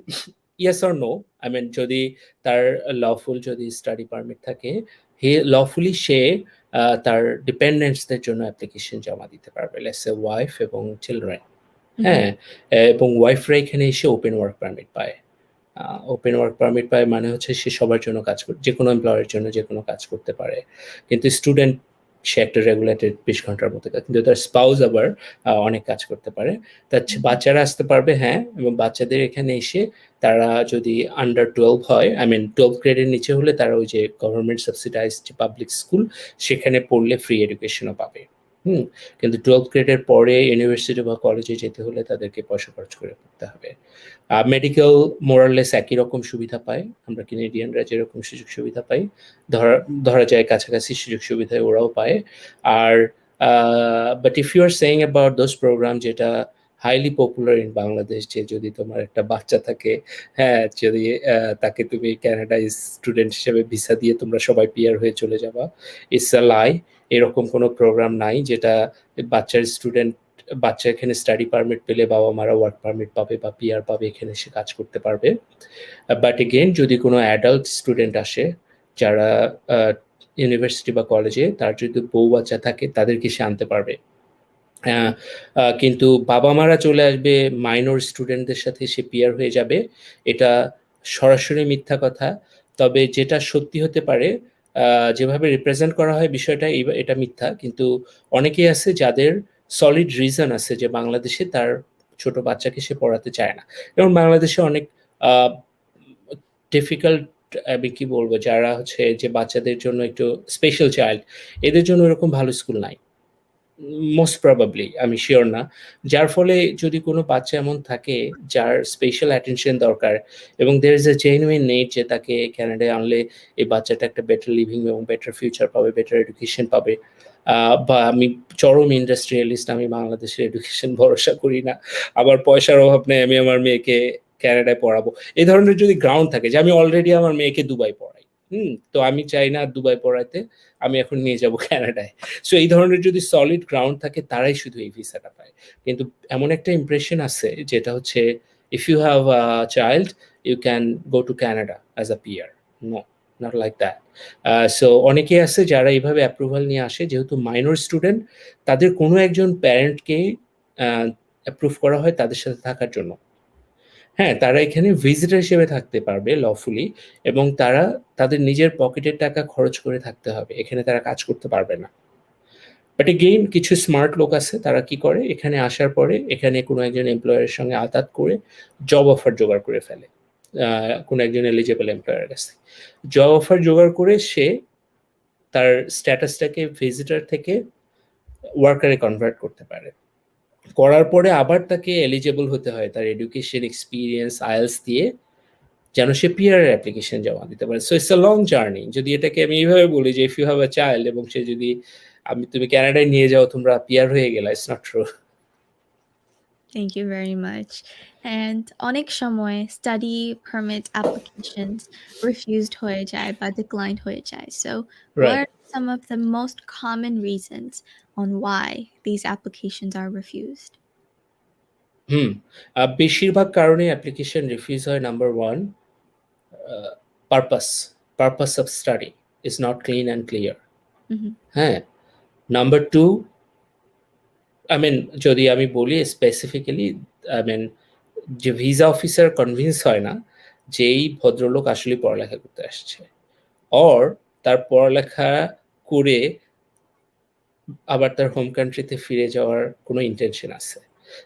yes or no. I mean, যদি তার lawful যদি স্টাডি পারমিট থাকে, lawfully সে তার ডিপেন্ডেন্টসদের জন্য অ্যাপ্লিকেশন জমা দিতে পারবে, লেটস সে ওয়াইফ এবং চিলড্রেন। হ্যাঁ, এবং ওয়াইফরা এখানে এসে ওপেন ওয়ার্ক পারমিট পায়। ওপেন ওয়ার্ক পারমিট পায় মানে হচ্ছে সে সবার জন্য কাজ করে, যে কোনো এমপ্লয়ের জন্য যে কোনো কাজ করতে পারে। কিন্তু স্টুডেন্ট সে একটা রেগুলেটেড 20 ঘন্টার মতো কাজ, কিন্তু তার স্পাউস আবার অনেক কাজ করতে পারে। তার বাচ্চারা আসতে পারবে, হ্যাঁ, এবং বাচ্চাদের এখানে এসে তারা যদি আন্ডার 12 হয়, আই মিন 12 গ্রেডের নিচে হলে তারা ওই যে গভর্নমেন্ট সাবসিডাইজড যে পাবলিক স্কুল সেখানে পড়লে ফ্রি এডুকেশনও পাবে। কিন্তু 12 গ্রেডের পরে ইউনিভার্সিটি বা কলেজে যেতে হলে তাদেরকে পয়সা খরচ করে পড়তে হবে। মেডিকেল মোরাললেস একই রকম সুবিধা পায়, আমরা কেনেডিয়ানরা যেরকম সুযোগ সুবিধা পাই, ধরা যায় কাছাকাছি সুযোগ সুবিধায় ওরাও পায়। আর but if you are saying about those program যেটা হাইলি পপুলার ইন বাংলাদেশ, যে যদি তোমার একটা বাচ্চা থাকে, হ্যাঁ, যদি তাকে তুমি কানাডায় স্টুডেন্ট হিসেবে ভিসা দিয়ে তোমরা সবাই পিআর হয়ে চলে যাবা, ইটস আ লাই। এরকম কোনো প্রোগ্রাম নাই যেটা বাচ্চা এখানে স্টাডি পারমিট পেলে বাবা মারা ওয়ার্ক পারমিট পাবে বা পিআর পাবে, এখানে সে কাজ করতে পারবে। বাট এগেইন, যদি কোনো অ্যাডাল্ট স্টুডেন্ট আসে যারা ইউনিভার্সিটি বা কলেজে, তার যদি বউ বাচ্চা থাকে তাদেরকে সে আনতে পারবে। কিন্তু বাবা মারা চলে আসবে, মাইনর স্টুডেন্টদের সাথে সে পিআর হয়ে যাবে, এটা সরাসরি মিথ্যা কথা। তবে যেটা সত্যি হতে পারে, যেভাবে রিপ্রেজেন্ট করা হয় বিষয়টা, এটা মিথ্যা, কিন্তু অনেকেই আছে যাদের সলিড রিজন আছে যে বাংলাদেশে তার ছোট বাচ্চাকে সে পড়াতে চায় না। এবং বাংলাদেশে অনেক ডিফিকাল্ট, আমি কি বলবো, যারা হচ্ছে যে বাচ্চাদের জন্য একটু স্পেশাল চাইল্ড, এদের জন্য এরকম ভালো স্কুল নাই, মোস্ট প্রবাবলি, আমি শিওর না। যার ফলে যদি কোনো বাচ্চা এমন থাকে যার স্পেশাল অ্যাটেনশন দরকার, এবং there is a genuine need যে তাকে ক্যানাডায় আনলে এই বাচ্চাটা একটা বেটার লিভিং এবং বেটার ফিউচার পাবে, বেটার এডুকেশন পাবে। বা আমি চরম ইন্ডাস্ট্রিয়ালিস্ট, আমি বাংলাদেশের এডুকেশন ভরসা করি না, আবার পয়সার অভাব নেই, আমি আমার মেয়েকে ক্যানাডায় পড়াবো, এই ধরনের যদি গ্রাউন্ড থাকে, যে আমি অলরেডি আমার মেয়েকে দুবাই পড়াই, তো আমি চাই না দুবাই পড়াইতে, আমি এখন নিয়ে যাব ক্যানাডায়। সো এই ধরনের যদি সলিড গ্রাউন্ড থাকে তারাই শুধু এই ভিসাটা পায়। কিন্তু এমন একটা ইমপ্রেশন আছে যেটা হচ্ছে, if you have a child you can go to Canada as a PR. No, not like that. So অনেকেই আছে যারা এইভাবে অ্যাপ্রুভাল নিয়ে আসে, যেহেতু মাইনর স্টুডেন্ট, তাদের কোনো একজন প্যারেন্টকে অ্যাপ্রুভ করা হয় তাদের সাথে থাকার জন্য। হ্যাঁ, তারা এখানে ভিজিটর হিসেবে থাকতে পারবে লফুলি, এবং তারা তাদের নিজের পকেটের টাকা খরচ করে থাকতে হবে, এখানে তারা কাজ করতে পারবে না। বাট এগেইন, কিছু স্মার্ট লোক আছে, তারা কি করে, এখানে আসার পরে এখানে কোনো একজন এমপ্লয়ারের সঙ্গে আতাত করে জব অফার জোগাড় করে ফেলে, কোনো একজন এলিজেবল এমপ্লয়ারের কাছে জব অফার জোগাড় করে সে তার স্ট্যাটাসটাকে ভিজিটর থেকে ওয়ার্কারে কনভার্ট করতে পারে। করার পরে আবার তাকে এলিজেবল হতে হয় তার এডুকেশন, এক্সপিরিয়েন্স, আইএলস দিয়ে, যেন সে পিআর অ্যাপ্লিকেশন জমা দিতে পারে। So it's a long journey. যদি এটাকে আমি এইভাবে বলি যে if you have a child, এবং সে যদি তুমি কানাডায় নিয়ে যাও, তোমরা পিআর হয়ে গেলা, it's not true. Thank you very much. And অনেক সময় study permit applications refused হয়ে যায় বা declined হয়ে যায়. So what right. are some of the most common reasons on why these applications are refused? হুম। বেশিরভাগ কারণে অ্যাপ্লিকেশন রিফিউজ হয়। Number 1, purpose. Purpose of study is not clean and clear. উহু, হ্যাঁ? নাম্বার 2, আই মিন যদি আমি বলি specifically, I mean যে visa officer convince হয় না যে এই ভদ্রলোক আসলেই পড়ালেখা করতে আসছে। অর তার পড়ালেখা করে আবার তার হোম কান্ট্রিতে ফিরে যাওয়ার কোনো ইনটেনশন আছে।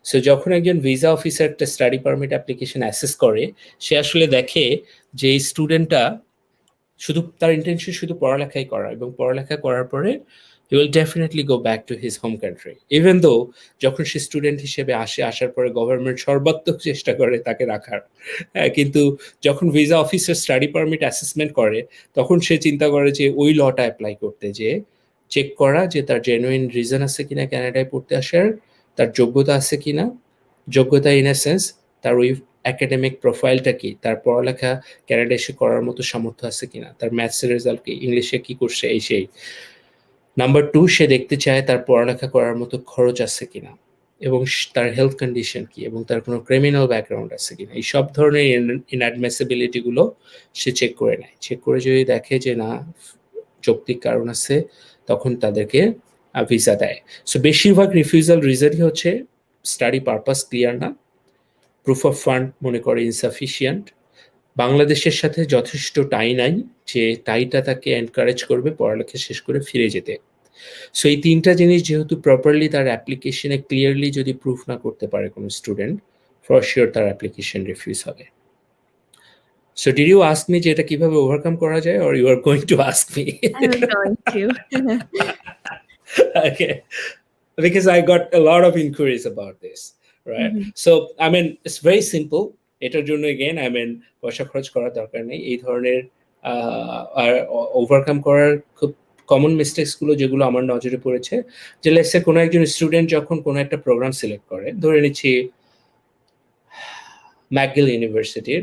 সো যখন একজন ভিসা অফিসার একটা স্টাডি পারমিট অ্যাপ্লিকেশন অ্যাসেস করে, সে আসলে দেখে যে এই স্টুডেন্টটা শুধু তার ইন্টেনশন শুধু পড়ালেখাই করা, এবং পড়ালেখা করার পরে he will definitely go back to his home country. Even though যখন সে স্টুডেন্ট হিসেবে আসে, আসার পরে গভর্নমেন্ট সর্বাত্মক চেষ্টা করে তাকে রাখার। হ্যাঁ, কিন্তু যখন visa officer study permit assessment করে, তখন সে চিন্তা করে যে ওই লটা অ্যাপ্লাই করতে, যে চেক করা যে তার জেনুইন রিজন আছে কিনা কানাডায় পড়তে আসার, তার যোগ্যতা আছে কিনা, যোগ্যতা ইন এ সেন্স তার ওই একাডেমিক প্রোফাইলটা কি, তার পড়ালেখা ক্যানাডা এসে করার মতো সামর্থ্য আছে কিনা, তার ম্যাথসের রেজাল্ট কি, ইংলিশে কি করছে, এই সেই। নাম্বার 2, সে দেখতে চায় তার পড়ালেখা করার মতো খরচ আছে কিনা, এবং তার হেলথ কন্ডিশন কি, এবং তার কোনো ক্রিমিনাল ব্যাকগ্রাউন্ড আছে কিনা। এই সব ধরনের ইনঅ্যাডমিসিবিলিটি গুলো সে চেক করে নেয়। চেক করে যদি দেখে যে না, যৌক্তিক কারণ আছে, তখন তাদেরকে ভিসা দেয়। সো বেশিরভাগ রিফিউজাল রিজনই হচ্ছে স্টাডি পারপাস ক্লিয়ার না, প্রুফ অফ ফান্ড মনে করে ইনসাফিসিয়েন্ট, বাংলাদেশের সাথে যথেষ্ট টাই নাই যে টাইটা তাকে এনকারেজ করবে পড়ালেখা শেষ করে ফিরে যেতে। সো এই ৩টা জিনিস যেহেতু প্রপারলি তার অ্যাপ্লিকেশনে ক্লিয়ারলি যদি প্রুফ না করতে পারে কোনো স্টুডেন্ট, ফর শিওর তার অ্যাপ্লিকেশন রিফিউজ হবে। So did you ask me যে এটা কিভাবে ওভারকাম করা যায়, or you are going to ask me? I was going to. Okay, because I got a lot of inquiries about this, right? Mhm, So I mean it's very simple. এটার জন্য again I mean পয়সা খরচ করার দরকার নেই। এই ধরনের আর overcome করার খুব কমন মিস্টেকস গুলো যেগুলো আমার নজরে পড়েছে, যে লেটস সে কোনো একজন স্টুডেন্ট যখন কোনো একটা প্রোগ্রাম সিলেক্ট করে, ধরে নিচ্ছি ম্যাকগিল ইউনিভার্সিটির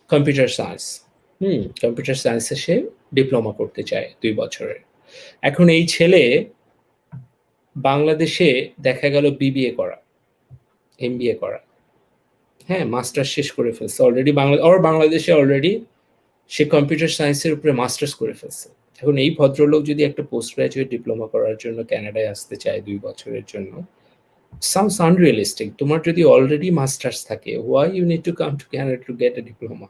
কম্পিউটার সায়েন্স, কম্পিউটার সায়েন্সে সে ডিপ্লোমা করতে চায় 2 বছরের। এখন এই ছেলে বাংলাদেশে দেখা গেল বিবিএ করা, এমবিএ করা, হ্যাঁ, মাস্টার্স শেষ করে ফেলছে অলরেডি বাংলাদেশে অলরেডি সে কম্পিউটার সায়েন্সের উপরে মাস্টার্স করে ফেলছে। এখন এই ভদ্রলোক যদি একটা পোস্ট গ্রাজুয়েট ডিপ্লোমা করার জন্য কানাডায় আসতে চায় 2 বছরের জন্য, সাউন্ডস আনরিয়ালিস্টিক। তোমার যদি অলরেডি মাস্টার্স থাকে, why you need to come to Canada to get a diploma?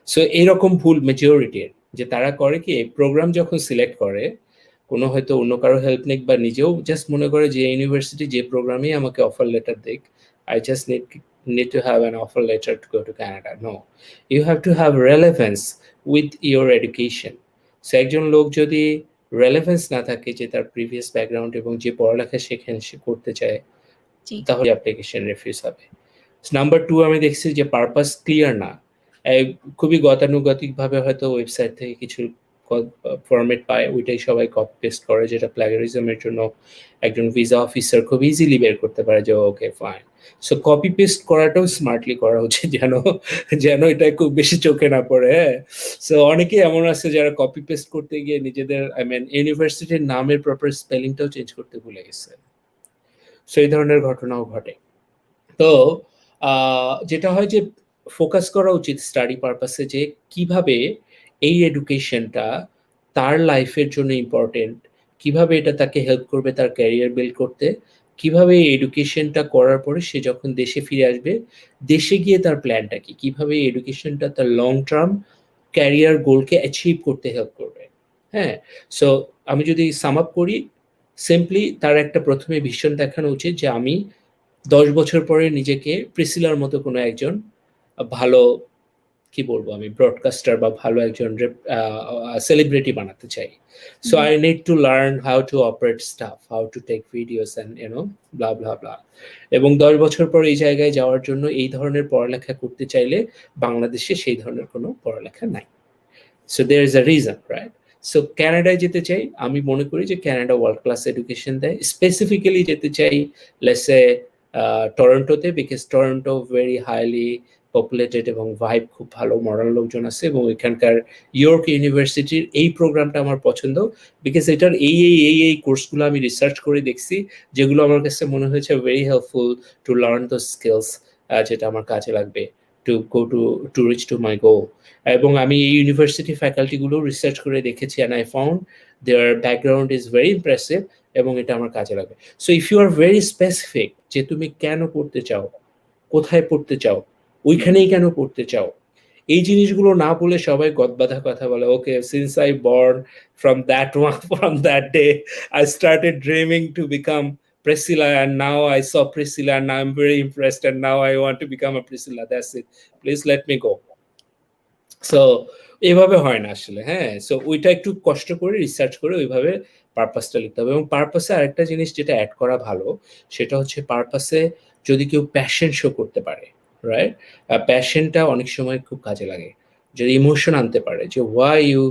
So এইরকম ভুল মেজরিটির, যে তারা করে কি প্রোগ্রাম যখন সিলেক্ট করে, কোনো হয়তো অন্য কারো হেল্প নিক বা নিজেও জাস্ট মনে করে যে ইউনিভার্সিটি যে প্রোগ্রামেই আমাকে অফার লেটার দিক, I just need to have an offer letter to go to Canada. No, you have to have relevance with your education. So একজন লোক যদি রেলেভেন্স না থাকে যে তার প্রিভিয়াস ব্যাকগ্রাউন্ড এবং যে পড়ালেখা সেখানে সে করতে চায়, জি। তাহলে অ্যাপ্লিকেশন রিফিউজ হবে। নাম্বার 2, আমি দেখছি যে পারপাস ক্লিয়ার না। খুবই গতানুগতিকভাবে হয়তো ওয়েবসাইট থেকে কিছু ফরম্যাট পায়, ওইটাই সবাই কপি পেস্ট করে, যেটা প্লাগারিজমের জন্য একজন ভিসা অফিসার খুব ইজিলি বের করতে পারে যে okay fine. So copy paste করাটাও স্মার্টলি করা উচিত, যেন এটা খুব বেশি চোখে না পড়ে। হ্যাঁ, সো অনেকেই এমন আছে যারা কপি পেস্ট করতে গিয়ে নিজেদের আই মিন ইউনিভার্সিটির নামের প্রপার স্পেলিংটাও চেঞ্জ করতে ভুলে গেছে। সো এই ধরনের ঘটনাও ঘটে। তো যেটা হয় যে ফোকাস করা উচিত স্টাডি পারপাসে, যে কিভাবে এই এডুকেশনটা তার লাইফের জন্য ইম্পর্টেন্ট, কিভাবে এটা তাকে হেল্প করবে তার ক্যারিয়ার বিল্ড করতে, কিভাবে এই এডুকেশনটা করার পরে সে যখন দেশে ফিরে আসবে, দেশে গিয়ে তার প্ল্যানটা কি, কিভাবে এই এডুকেশনটা তার লং টার্ম ক্যারিয়ার গোলকে অ্যাচিভ করতে হেল্প করবে। হ্যাঁ, সো আমি যদি সাম আপ করি, সিম্পলি তার একটা প্রথমে ভিশন দেখানো উচিত যে আমি 10 বছর পরে নিজেকে প্রিসিলার মতো কোনো একজন ভালো, কি বলবো আমি, ব্রডকাস্টার বা ভালো একজন সেলিব্রিটি বানাতে চাই। So hmm, I need to learn how to operate stuff, how to take videos and blah blah blah. এবং 10 বছর পর এই জায়গায় যাওয়ার জন্য এই ধরনের পড়ালেখা করতে চাইলে বাংলাদেশে সেই ধরনের কোনো পড়ালেখা নাই। So there is a reason, right? So কানাডায় যেতে চাই, আমি মনে করি যে কানাডা ওয়ার্ল্ড ক্লাস এডুকেশন দেয়। স্পেসিফিক্যালি যেতে চাই লেটস সে টরন্টোতে, because Toronto very highly populated এবং ভাইব খুব ভালো, মডার্ন লোকজন আছে এবং এখানকার ইয়র্ক ইউনিভার্সিটির এই প্রোগ্রামটা আমার পছন্দ, বিকজ এটার এই কোর্সগুলো আমি রিসার্চ করে দেখছি, যেগুলো আমার কাছে মনে হয়েছে very helpful to learn those skills, যেটা আমার কাজে লাগবে to reach to my goal. এবং আমি এই ইউনিভার্সিটি ফ্যাকাল্টিগুলো রিসার্চ করে দেখেছি, and I found their background is very impressive এবং এটা আমার কাজে লাগবে। So if you are very specific যে তুমি কেন পড়তে চাও, কোথায় পড়তে চাও, ওইখানেই কেন পড়তে চাও, এই জিনিসগুলো না বলে সবাই গদবাঁধা কথা বলে, okay since I born from that day I started dreaming to become Priscilla, and now I saw Priscilla and now I'm very impressed and now I want to become a Priscilla, that's it, please let me go. So এভাবে হয় না আসলে, হ্যাঁ। So ওইটা একটু কষ্ট করে research করে ওইভাবে পারপাসটা লিখতে হবে। এবং পারপাসে আরেকটা জিনিস যেটা অ্যাড করা ভালো, সেটা হচ্ছে পারপাসে যদি কেউ প্যাশন শো করতে পারে, রাইট, প্যাশনটা অনেক সময় খুব কাজে লাগে, যদি ইমোশন আনতে পারে যে why you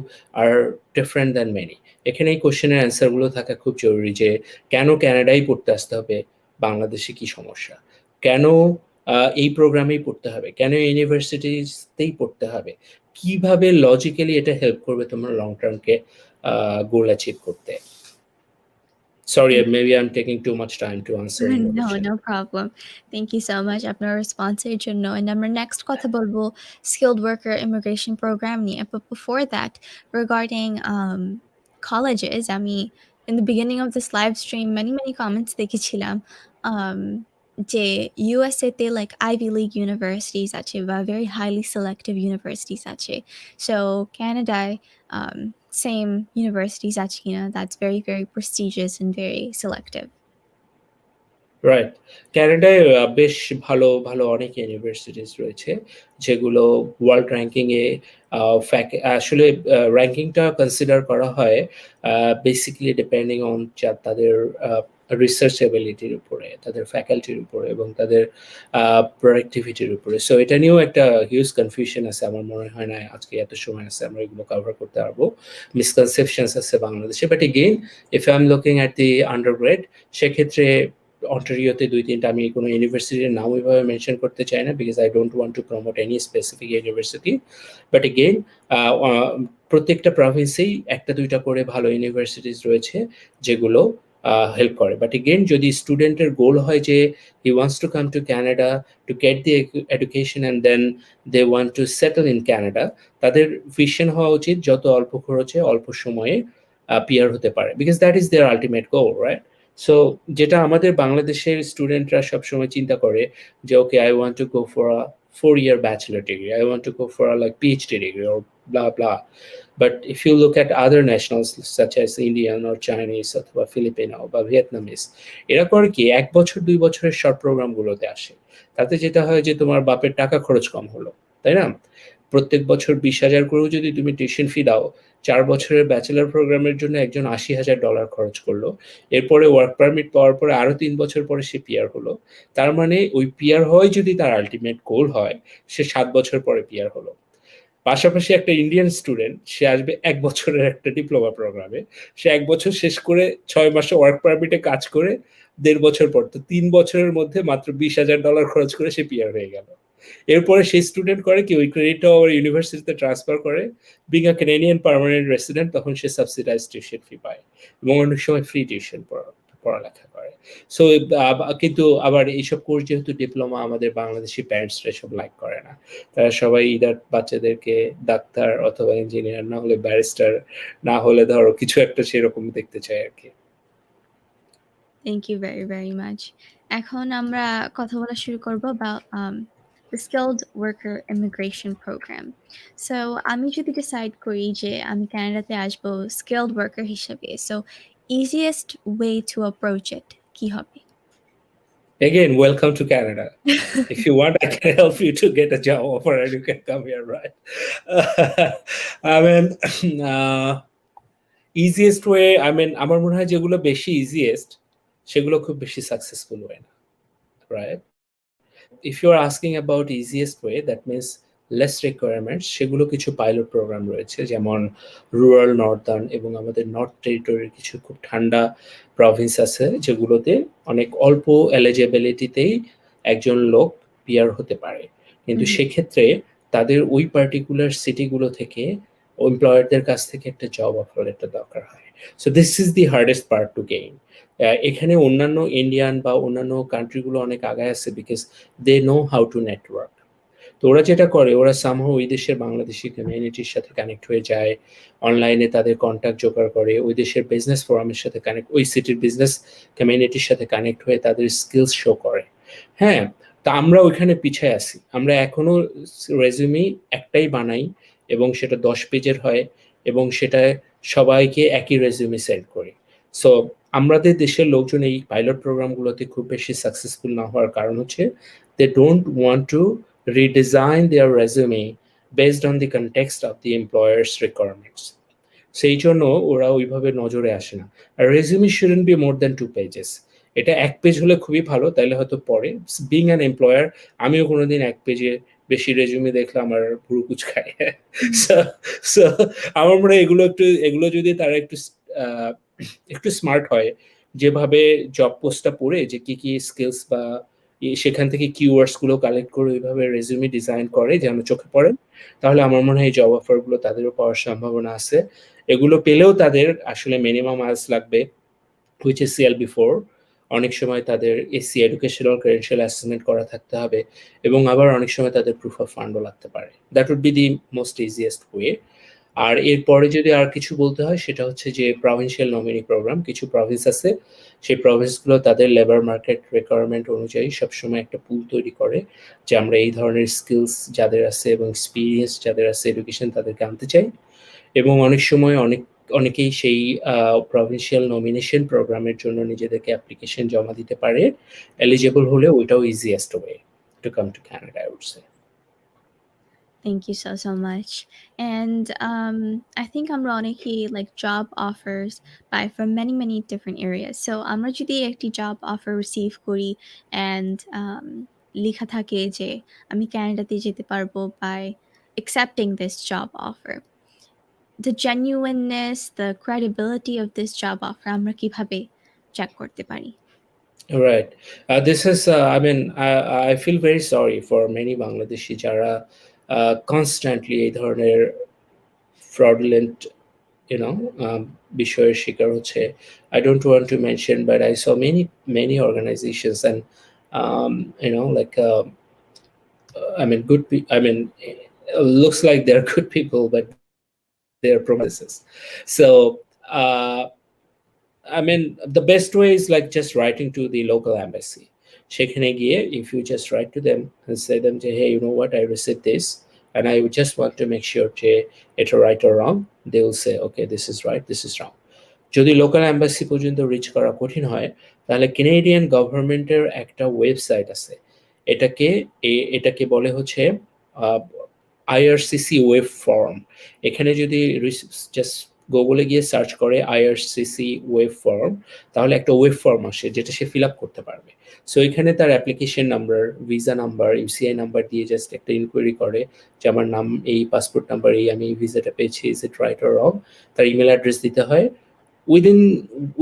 are different than many. এখানে এই কোশ্চেনের অ্যান্সারগুলো থাকা খুব জরুরি, যে কেন ক্যানাডায় পড়তে আসতে হবে, বাংলাদেশে কি সমস্যা, কেন এই প্রোগ্রামেই পড়তে হবে, কেন ইউনিভার্সিটিতেই পড়তে হবে, কিভাবে লজিক্যালি এটা হেল্প করবে তোমার লং টার্মকে গোল অ্যাচিভ করতে। Sorry, maybe I am taking too much time to answer your No, question. no problem. Thank you so much আপনার রেসপন্সের জন্য। And আমরা নেক্সট কথা বলবো skilled worker immigration program নিয়ে। But before that, regarding colleges, আমি in the beginning of this live stream many comments দেখেছিলাম um, যে USA তে like Ivy League universities আছে বা very highly selective universities আছে। So Canadaয় same universities আছে কিনা that's very prestigious and very selective. Right, ক্যানাডায় বেশ ভালো ভালো অনেক ইউনিভার্সিটিস রয়েছে, যেগুলো ওয়ার্ল্ড র্যাঙ্কিংয়ে আসলে র্যাঙ্কিংটা কনসিডার করা হয় বেসিক্যালি ডিপেন্ডিং অন তাদের রিসার্চ এবিলিটির উপরে, তাদের ফ্যাকাল্টির উপরে এবং তাদের প্রোডাক্টিভিটির উপরে। সো এটা নিয়েও একটা হিউজ কনফিউশন আছে, আমার মনে হয় না আজকে এত সময় আছে আমরা এগুলো কভার করতে পারবো। মিসকনসেপশনস আছে বাংলাদেশে, but again if I am looking at the undergrad, সেক্ষেত্রে অন্টারিওতে ২-৩টা, আমি কোনো ইউনিভার্সিটির নাম ওইভাবে মেনশন করতে চাই না, because I don't want to promote any specific university, but again প্রত্যেকটা প্রভিন্সেই ১টা-২টা করে ভালো ইউনিভার্সিটিস রয়েছে যেগুলো হেল্প করে। বাট এগেইন যদি স্টুডেন্টের গোল হয় যে he wants to come to Canada to get the education and then they want to settle in Canada, তাদের ভিশন হওয়া উচিত যত অল্প খরচে অল্প সময়ে পিআর হতে পারে, because that is their ultimate goal, right. So যেটা আমাদের বাংলাদেশের স্টুডেন্টরা সবসময় চিন্তা করে যে okay I want to go for a 4-year bachelor degree, I want to go for a like PhD degree or blah blah. But if you look at other nationals such as Indian or Chinese অথবা Filipino বা Vietnamese, এরা করে কি 1 বছর 2 বছরের short প্রোগ্রামগুলোতে আসে, তাতে যেটা হয় যে তোমার বাপের টাকা খরচ কম হলো, তাই না? প্রত্যেক বছর 20,000 করেও যদি তুমি টিউশন ফি দাও, 4 বছরের ব্যাচেলর প্রোগ্রামের জন্য একজন $80,000 খরচ করলো, এরপরে ওয়ার্ক পারমিট পাওয়ার পরে আরো 3 বছর পরে সে পিআর হলো। তার মানে ওই পিআর হওয়াই যদি তার আলটিমেট গোল হয়, সে 7 বছর পরে পিআর হলো। পাশাপাশি একটা ইন্ডিয়ান স্টুডেন্ট, সে আসবে 1 বছরের একটা ডিপ্লোমা প্রোগ্রামে, সে 1 বছর শেষ করে 6 মাসে ওয়ার্ক পারমিটে কাজ করে 1.5 বছর পর, তো 3 বছরের মধ্যে মাত্র $20,000 খরচ করে সে পিআর হয়ে গেল। এরপরে সেই স্টুডেন্ট করে কি, ওই ক্রেডিটটা আবার ইউনিভার্সিটিতে ট্রান্সফার করে, being a Canadian permanent resident, তখন সে সাবসিডাইজড টিউশন ফি পায় এবং অনেক সময় ফ্রি টিউশন পড়ালেখা করে। সো কিন্তু আবার এইসব কোর্স যেহেতু ডিপ্লোমা, আমাদের বাংলাদেশি প্যারেন্টসরা এসব লাইক করে না, তারা সবাই ইদার বাচ্চাদেরকে ডাক্তার অথবা ইঞ্জিনিয়ার, না হলে ব্যারিস্টার, না হলে ধরো কিছু একটা সেরকম দেখতে চায় আর কি। Thank you very much. এখন আমরা কথা বলা শুরু করব about the skilled worker immigration program. So আমি যদি decide করি যে আমি কানাডাতে আসবো skilled worker হিসেবে, so easiest way to approach it কি হবে? Again, welcome to Canada. If you want, I can help you to get a job offer and you can come here, right? I mean, easiest way, I mean, আমার মনে হয় যেগুলো বেশি easiest, সেগুলো খুব বেশি successful হয় না, right? If you are asking about easiest way, that means less requirements, সেগুলো কিছু পাইলট প্রোগ্রাম রয়েছে, যেমন রুরাল নর্দার্ন এবং আমাদের নর্থ টেরিটরির কিছু খুব ঠান্ডা প্রভিন্স আছে, যেগুলোতে অনেক অল্প এলিজিবিলিটিতেই একজন লোক পিআর হতে পারে। কিন্তু হুম, হুম। সেক্ষেত্রে তাদের ওই পার্টিকুলার সিটিগুলো থেকে এমপ্লয়ারদের কাছ থেকে একটা জব অফার লেটার দরকার হয়। So this is the hardest part to gain. এখানে অন্যান্য ইন্ডিয়ান বা অন্যান্য কান্ট্রিগুলো অনেক আগায় আছে because they know how to network. তো ওরা যেটা করে, ওরা সামহাও ওই দেশের বাংলাদেশি কমিউনিটির সাথে কানেক্ট হয়ে যায়, অনলাইনে তাদের কন্ট্যাক্ট জোগাড় করে, ওই দেশের বিজনেস ফোরামের সাথে কানেক্ট, ওই সিটির বিজনেস কমিউনিটির সাথে কানেক্ট হয়ে তাদের স্কিলস শো করে। হ্যাঁ, তা আমরা ওইখানে পিছায় আছি। আমরা এখনো রেজুমি একটাই বানাই এবং সেটা 10 পেজের হয় এবং সেটা সবাইকে একই রেজুমি সেন্ড করি। সো আমাদের দেশের লোকজন এই পাইলট প্রোগ্রামগুলোতে খুব বেশি সাকসেসফুল না হওয়ার কারণ হচ্ছে they don't want to redesign their resume based on the context of the employer's requirements. সেই জন্য ওরা ওইভাবে নজরে আসে না। আর resume shouldn't be more than 2 pages. এটা 1 পেজ হলে খুবই ভালো, তাইলে হয়তো পরে বিং অ্যান এমপ্লয়ার আমিও কোনোদিন 1 পেজে বেশি রেজিউমি দেখলে আমার ভুরু কুচকায়। হুম, সো সো আমার মনে হয় এগুলো যদি তারা একটু স্মার্ট হয়, যেভাবে জব পোস্টটা পড়ে যে কি স্কিলস বা সেখান থেকে কিওয়ার্ডস গুলো কালেক্ট করে ওইভাবে রেজিউমি ডিজাইন করে যেন চোখে পড়ে, তাহলে আমার মনে হয় এই জব অফার গুলো তাদেরও পাওয়ার সম্ভাবনা আছে। এগুলো পেলেও তাদের আসলে মিনিমাম আইএলটিএস লাগবে, হুইচ ইজ CLB-4। অনেক সময় তাদের এসসি এডুকেশনাল ক্রেডেনশিয়াল অ্যাসেসমেন্ট করা থাকতে হবে এবং আবার অনেক সময় তাদের প্রুফ অফ ফান্ডও লাগতে পারে। That would be the most easiest way. আর এরপরে যদি আর কিছু বলতে হয় সেটা হচ্ছে যে প্রভিন্সিয়াল নমিনি প্রোগ্রাম। কিছু প্রভিন্স আছে, সেই প্রভিন্সগুলো তাদের লেবার মার্কেট রিকোয়ারমেন্ট অনুযায়ী সবসময় একটা পুল তৈরি করে যে আমরা এই ধরনের স্কিলস যাদের আছে এবং এক্সপিরিয়েন্স যাদের আছে এডুকেশন তাদেরকে আনতে চাই। এবং অনেক সময় অনেকেই সেই প্রভিন্সিয়াল নমিনেশন প্রোগ্রামের জন্য নিজেদেরকে অ্যাপ্লিকেশন জমা দিতে পারে। এলিজিবল হলে ওইটাও easiest way to come to Canada, I would say. Thank you so much. And I think আমরা অনেকেই like job offers by from many different areas. So আমরা যদি একটি job offer receive করি and লেখা থাকে যে আমি কানাডাতে যেতে পারবো by accepting this job offer. The genuineness, the credibility of this job offer আমরা কিভাবে check করতে পারি? Right. This is, I mean, I feel very sorry for many Bangladeshi যারা constantly এই ধরনের fraudulent, বিষয়ের শিকার হচ্ছে। I don't want to mention, but I saw many organizations and, like, I mean, looks like they're good people, but they're promises. So, I mean, the best way is like just writing to the local embassy. সেখানে গিয়ে, if you just write to them and say them, hey, you know what, I received this, and I would just want to make sure যে এটা right or wrong, they will say, okay, this is right, this is wrong. যদি local embassy পর্যন্ত rich করা কঠিন হয়, তাহলে Canadian গভর্নমেন্টের একটা ওয়েবসাইট আছে। এটাকে বলে হচ্ছে IRCC ওয়েব ফর্ম। এখানে যদি জাস্ট গুগলে গিয়ে সার্চ করে IRCC ওয়েব ফর্ম, তাহলে একটা ওয়েব ফর্ম আসে যেটা সে ফিল আপ করতে পারবে। সো এখানে তার application number, visa number, UCI number দিয়ে জাস্ট একটা ইনকোয়ারি করে যে আমার নাম এই, পাসপোর্ট নাম্বার এই, আমি এই ভিসাটা পেয়েছি, is it right or wrong. তার ইমেল অ্যাড্রেস দিতে হয়।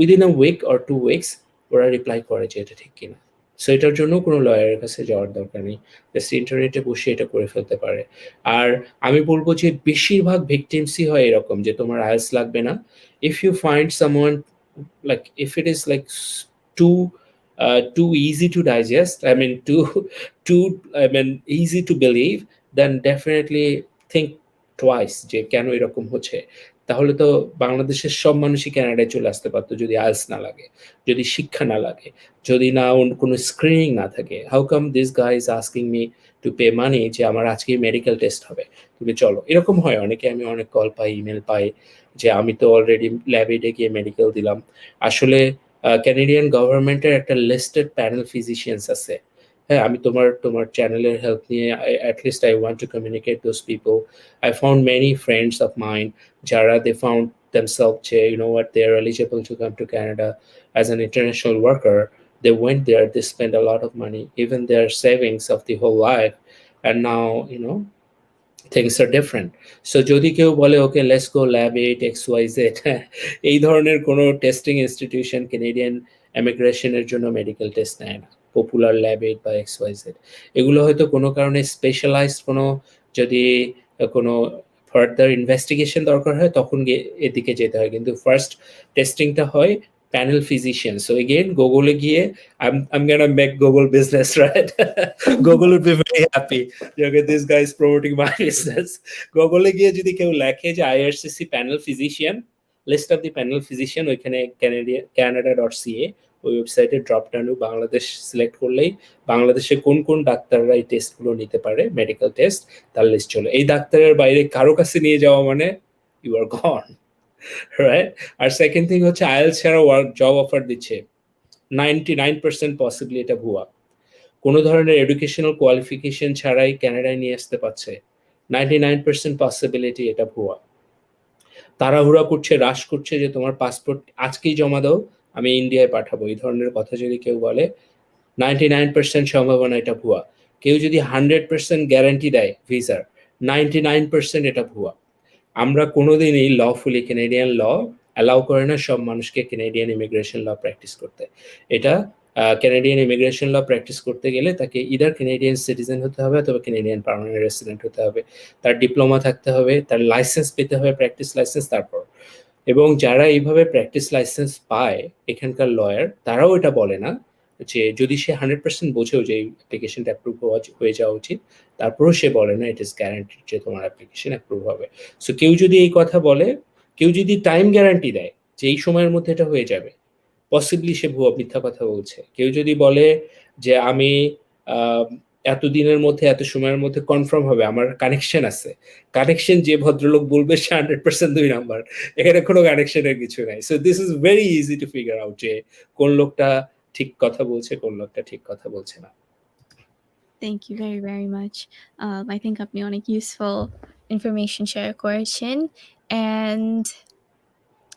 Within a week or 2 weeks ওরা রিপ্লাই করে যে এটা ঠিক কিনা। সো এটার জন্য কোনো লয়ারের কাছে যাওয়ার দরকার নেই, জাস্ট ইন্টারনেটে বসে এটা করে ফেলতে পারে। আর আমি বলবো যে বেশিরভাগ ভিকটিমসই হয় এরকম যে তোমার আইএলটিএস লাগবে না। If you find someone, like if it is like too easy to digest, easy to believe, then definitely think twice যে কেন এরকম হচ্ছে। তাহলে তো বাংলাদেশের সব মানুষই কানাডায় চলে আসতে পারতো যদি আইএলটিএস না লাগে, যদি শিক্ষা না লাগে, যদি না কোনো স্ক্রিনিং না থাকে। How come this guy is asking me to pay money যে আমার আজকে মেডিকেল টেস্ট হবে, তুমি চলো। এরকম হয় অনেকে, আমি অনেক কল পাই, ইমেল পাই যে আমি তো অলরেডি ল্যাবে গিয়ে মেডিকেল দিলাম। আসলে ক্যানাডিয়ান গভর্নমেন্টের একটা লিস্টেড প্যানেল ফিজিশিয়ানস আছে। হ্যাঁ, আমি তোমার চ্যানেলের হেল্প নিয়ে at least I want to communicate those people. I found many friends of mine যারা they found themselves যে you know what, they are eligible to come to Canada as an international worker. They went there, they spent a lot of money, even their savings of the whole life, and now things are different. So যদি কেউ বলে okay let's go lab 8 XYZ, এই ধরনের কোনো testing institution Canadian ইমিগ্রেশনের জন্য medical test নেয় না। পপুলার ল্যাবে বা XYZ, এগুলো হয়তো কোনো কারণে স্পেশালাইজড কোনো যদি কোনো ফার্দার ইনভেস্টিগেশন দরকার হয় তখন গিয়ে এদিকে যেতে হয়, কিন্তু ফার্স্ট টেস্টিংটা হয় প্যানেল ফিজিশিয়ান। সো এগেইন গুগলে গিয়ে I'm gonna make Google business, right? Google would be very happy. Okay, this guy is promoting my business. Google গিয়ে যদি কেউ লেখে যে IRCC panel physician, list of the panel physician, ওইখানে canada.ca ওই ওয়েবসাইটে ড্রপ ডাউন বাংলাদেশ সিলেক্ট করলেই বাংলাদেশে কোন কোন ডাক্তাররা এই টেস্টগুলো নিতে পারে, মেডিকেল টেস্ট, তার লিস্ট চলে। এই ডাক্তারের বাইরে কারো কাছে নিয়ে যাওয়া মানে ইউ আর গন, রাইট? আর সেকেন্ড থিং হচ্ছে আইএলটিএস ছাড়া ওয়ার্ক জব অফার দিচ্ছে, 99% পসিবলি এটা ভুয়া। কোনো ধরনের এডুকেশনাল কোয়ালিফিকেশন ছাড়াই কানাডায় নিয়ে আসতে পারছে, 99% পসিবিলিটি এটা ভুয়া। তাড়াহুড়া করছে, রাশ করছে যে তোমার পাসপোর্ট আজকেই জমা দাও, আমি ইন্ডিয়ায় পাঠাবো, এই ধরনের কথা যদি কেউ বলে 99% সম্ভাবনা এটা ভুয়া। কেউ যদি 100% গ্যারান্টি দেয় ভিসার, 99% এটা ভুয়া। আমরা কোনোদিনই লফুলি কেনেডিয়ান ল অ্যালাউ করে না সব মানুষকে কেনেডিয়ান ইমিগ্রেশন ল প্র্যাকটিস করতে। এটা কেনেডিয়ান ইমিগ্রেশন ল প্র্যাকটিস করতে গেলে তাকে ইদার কেনেডিয়ান সিটিজেন হতে হবে অথবা কেনেডিয়ান পার্মানেন্ট রেসিডেন্ট হতে হবে, তার ডিপ্লোমা থাকতে হবে, তার লাইসেন্স পেতে হবে, প্র্যাকটিস লাইসেন্স। তারপর এবং যারা এইভাবে প্র্যাকটিস লাইসেন্স পায় এখানকার লয়ার, তারাও এটা বলে না যে যদি সে 100% বোঝেও যে এই অ্যাপ্লিকেশনটা অ্যাপ্রুভ হয়ে যাওয়া উচিত, তারপরেও সে বলে না ইট ইজ গ্যারান্টিড যে তোমার অ্যাপ্লিকেশন অ্যাপ্রুভ হবে। সো কেউ যদি এই কথা বলে, কেউ যদি টাইম গ্যারান্টি দেয় যে এই সময়ের মধ্যে এটা হয়ে যাবে, পসিবলি সে ভুয়া মিথ্যা কথা বলছে। কেউ যদি বলে যে আমি এতদিনের মধ্যে এত সময়ের মধ্যে কনফার্ম হবে, আমার কানেকশন আছে, কানেকশন যে ভদ্রলোক বলবে সে 100% 2 নাম্বার, এখানে কোনো কানেকশনের কিছু নাই। So this is very easy to figure out যে কোন লোকটা ঠিক কথা বলছে, কোন লোকটা ঠিক কথা বলছে না। Thank you very, very much. I think আপনি অনেক useful information share করেছেন, and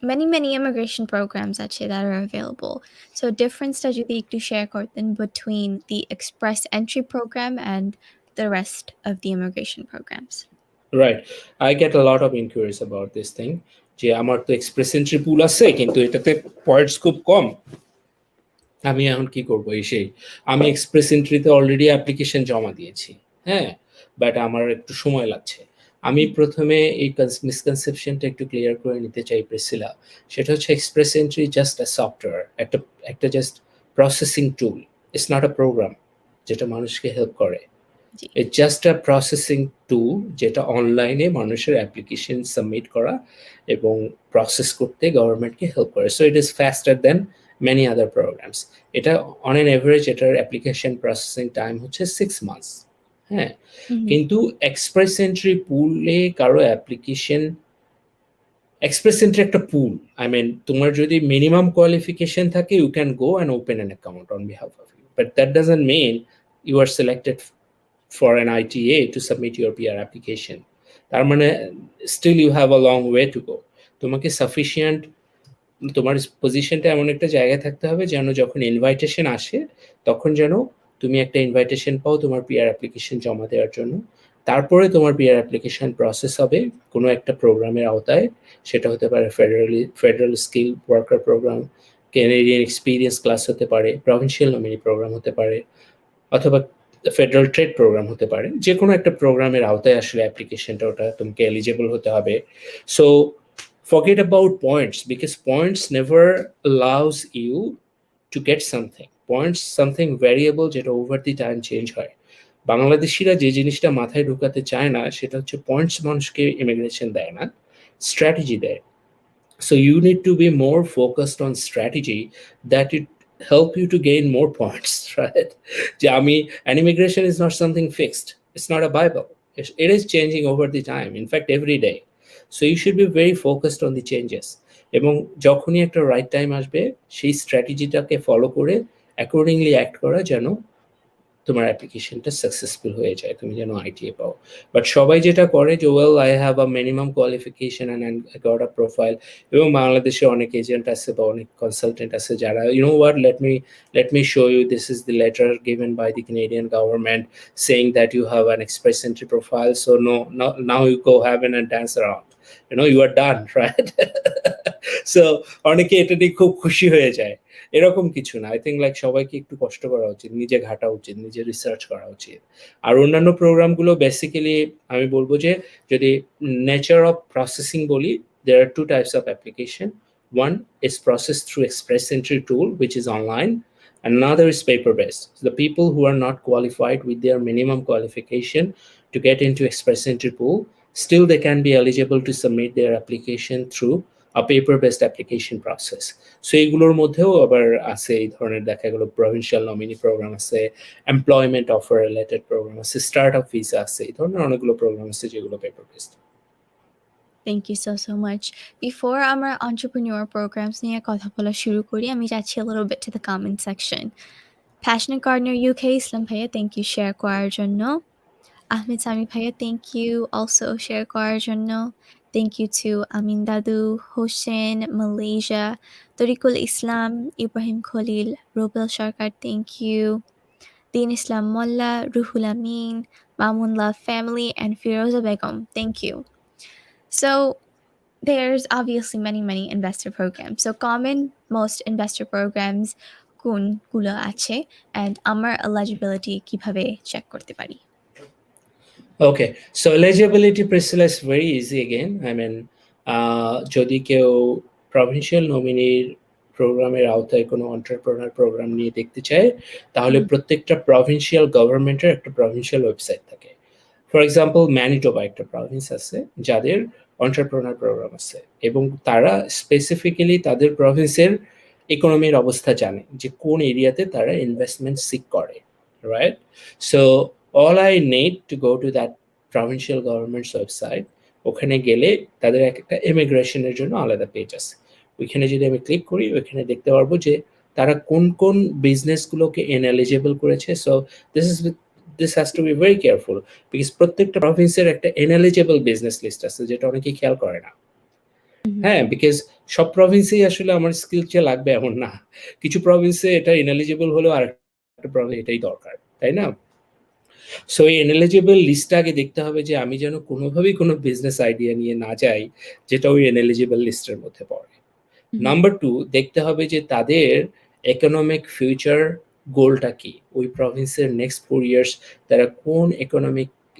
many immigration programs আছে that are available. So difference-টা যদি একটু share করতেন between the express entry program and the rest of the immigration programs. Right. I get a lot of inquiries about this thing যে আমার তো express entry পুল আছে কিন্তু এটাতে পয়েন্টস খুব কম, আমি এখন কি করবো? সেই আমি এক্সপ্রেস এন্ট্রিতে অলরেডি অ্যাপ্লিকেশন জমা দিয়েছি, হ্যাঁ, বাট আমার একটু সময় লাগছে। আমি প্রথমে এই মিসকনসেপশনটা একটু ক্লিয়ার করে নিতে চাই প্রিসিলা। সেটা হচ্ছে express entry just a software, একটা just processing tool, it's not a program যেটা মানুষকে হেল্প করে। It's just a processing tool যেটা অনলাইনে মানুষের অ্যাপ্লিকেশন সাবমিট করা এবং প্রসেস করতে গভর্নমেন্টকে হেল্প করে। So it is faster then many other programs. এটা on an average এটার অ্যাপ্লিকেশন প্রসেসিং টাইম হচ্ছে 6 months, হ্যাঁ। কিন্তু এক্সপ্রেস এন্ট্রি পুলে কারো অ্যাপ্লিকেশন, এক্সপ্রেস এন্ট্রি একটা পুল, আই মিন তোমার যদি মিনিমাম কোয়ালিফিকেশন থাকে you can go and open an account on behalf of you, but that doesn't mean you are selected for an ITA to submit your PR application. তার মানে still you have a long way to go. তোমাকে sufficient, তোমার পজিশনটা এমন একটা জায়গায় থাকতে হবে যেন যখন ইনভাইটেশন আসে তখন যেন তুমি একটা ইনভাইটেশন পাও তোমার PR অ্যাপ্লিকেশন জমা দেওয়ার জন্য। তারপরে তোমার PR অ্যাপ্লিকেশন প্রসেস হবে কোনো একটা প্রোগ্রামের আওতায়, সেটা হতে পারে federal skill worker program, Canadian experience class হতে পারে, প্রভিন্সিয়াল নমিনি প্রোগ্রাম হতে পারে, অথবা ফেডারেল ট্রেড প্রোগ্রাম হতে পারে। যে কোনো একটা প্রোগ্রামের আওতায় আসলে অ্যাপ্লিকেশনটা ওটা তোমাকে এলিজিবল হতে হবে। So forget about points because points never allows you to get something. Points something variable যেটা over the time change হয়। বাংলাদেশিরা যে জিনিসটা মাথায় ঢুকাতে চায় না সেটা হচ্ছে পয়েন্টস মানুষকে ইমিগ্রেশন দেয় না, স্ট্র্যাটেজি দেয়। So you need to be more focused on strategy that it help you to gain more points, right? যে আমি, an immigration is not something fixed. It's not a Bible. It is changing over the time. In fact, every day. So you should be very focused on the changes. এবং যখনই একটা right time আসবে সেই স্ট্র্যাটেজিটাকে follow করে accordingly act করা যেন তোমার অ্যাপ্লিকেশনটা সাকসেসফুল হয়ে যায়, তুমি যেন ITA পাও। বাট সবাই যেটা করে যে well I have a minimum qualification and I got a profile. এবং বাংলাদেশে অনেক এজেন্ট আছে বা অনেক কনসালটেন্ট আছে যারা what, let me show you, this is the letter given by the Canadian government saying that you have an express entry profile, so no, now you go have and dance around, you are done, right? So অনেকে এটা নিয়ে খুব খুশি হয়ে যায়। এরকম কিছু না। আই থিংক লাইক সবাইকে একটু কষ্ট করা উচিত, নিজে ঘাঁটা উচিত, নিজে রিসার্চ করা উচিত। আর অন্যান্য প্রোগ্রামগুলো বেসিক্যালি আমি বলব যে যদি নেচার অফ প্রসেসিং বলি, there are two types of application. One is processed through express entry tool, which is online. Another is paper based. So the people who are not qualified with their minimum qualification to get into express entry pool, still they can be eligible to submit their application through a paper based application process. So এগুলোর মধ্যেও আবার আছে এই ধরনের দেখা গেল provincial nominee programme আছে, employment offer related programme আছে, স্টার্ট আপ ভিসা আছে, এই ধরনের অনেকগুলো প্রোগ্রাম আছে যেগুলো paper based. Thank you so much. Before আমরা entrepreneur programs নিয়ে কথা বলা শুরু করি, আমি যাচ্ছি a little bit to the comment section. Passionate Gardener UK, ইসলাম ভাইয়া, thank you share করার জন্য। Ahmed Sami ভাইয়া, thank you also share করার জন্য। Thank you to Amin Dadu, Hossein, Malaysia, Tariqul Islam, Ibrahim Khalil, Robel Sharkar, thank you. Din Islam Molla, Ruhul Amin, Mamun Love Family, and Firoza Begum, thank you. So there's obviously many investor programs. So common most investor programs কোনগুলো আছে and আমার eligibility কিভাবে check করতে পারি? Okay, so eligibility Priscilla is very easy again. I mean, যদি কেউ provincial নমিনির প্রোগ্রামের আওতায় কোনো এন্টারপ্রেনার প্রোগ্রাম নিয়ে দেখতে চায়, তাহলে প্রত্যেকটা প্রভিনশিয়াল গভর্নমেন্টের একটা প্রভিনশিয়াল ওয়েবসাইট থাকে। ফর এক্সাম্পল ম্যানিটোবা একটা প্রভিন্স আছে যাদের এন্টারপ্রেনার প্রোগ্রাম আছে, এবং তারা স্পেসিফিক্যালি তাদের প্রভিন্সের ইকোনমির অবস্থা জানে যে কোন এরিয়াতে তারা ইনভেস্টমেন্ট সিক করে, right? So all I need to go to that provincial government's website, ওখানে গেলে তাদের একটা ইমিগ্রেশনের জন্য আলাদা পেজ আছে। ওইখানে যদি আমি ক্লিক করি, ওইখানে দেখতে পারবো যে তারা কোন কোন বিজনেসগুলোকে ইনএলিজিবল করেছে। So this has to be very careful because প্রত্যেকটা প্রভিন্সের একটা ইনএলিজিবল বিজনেস লিস্ট আছে, যেটা অনেকেই খেয়াল করে না। হ্যাঁ, বিকজ সব প্রভিন্সেই আসলে আমার স্কিল যে লাগবে এমন না। কিছু প্রভিন্সে এটা ইনএলিজিবল হলেও আরেকটা প্রভিন্সে এটাই দরকার, তাই না? সো এই ইনএলিজিবল লিস্টটা আগে দেখতে হবে যে আমি যেন কোনোভাবেই কোনো বিজনেস আইডিয়া নিয়ে না যাই যেটা ওই ইনএলিজিবল লিস্টের মধ্যে পড়ে। নাম্বার 2, দেখতে হবে যে তাদের ইকোনমিক ফিউচার গোলটা কি, ওই প্রভিন্সের নেক্সট 4 ইয়ার্স তারা কোন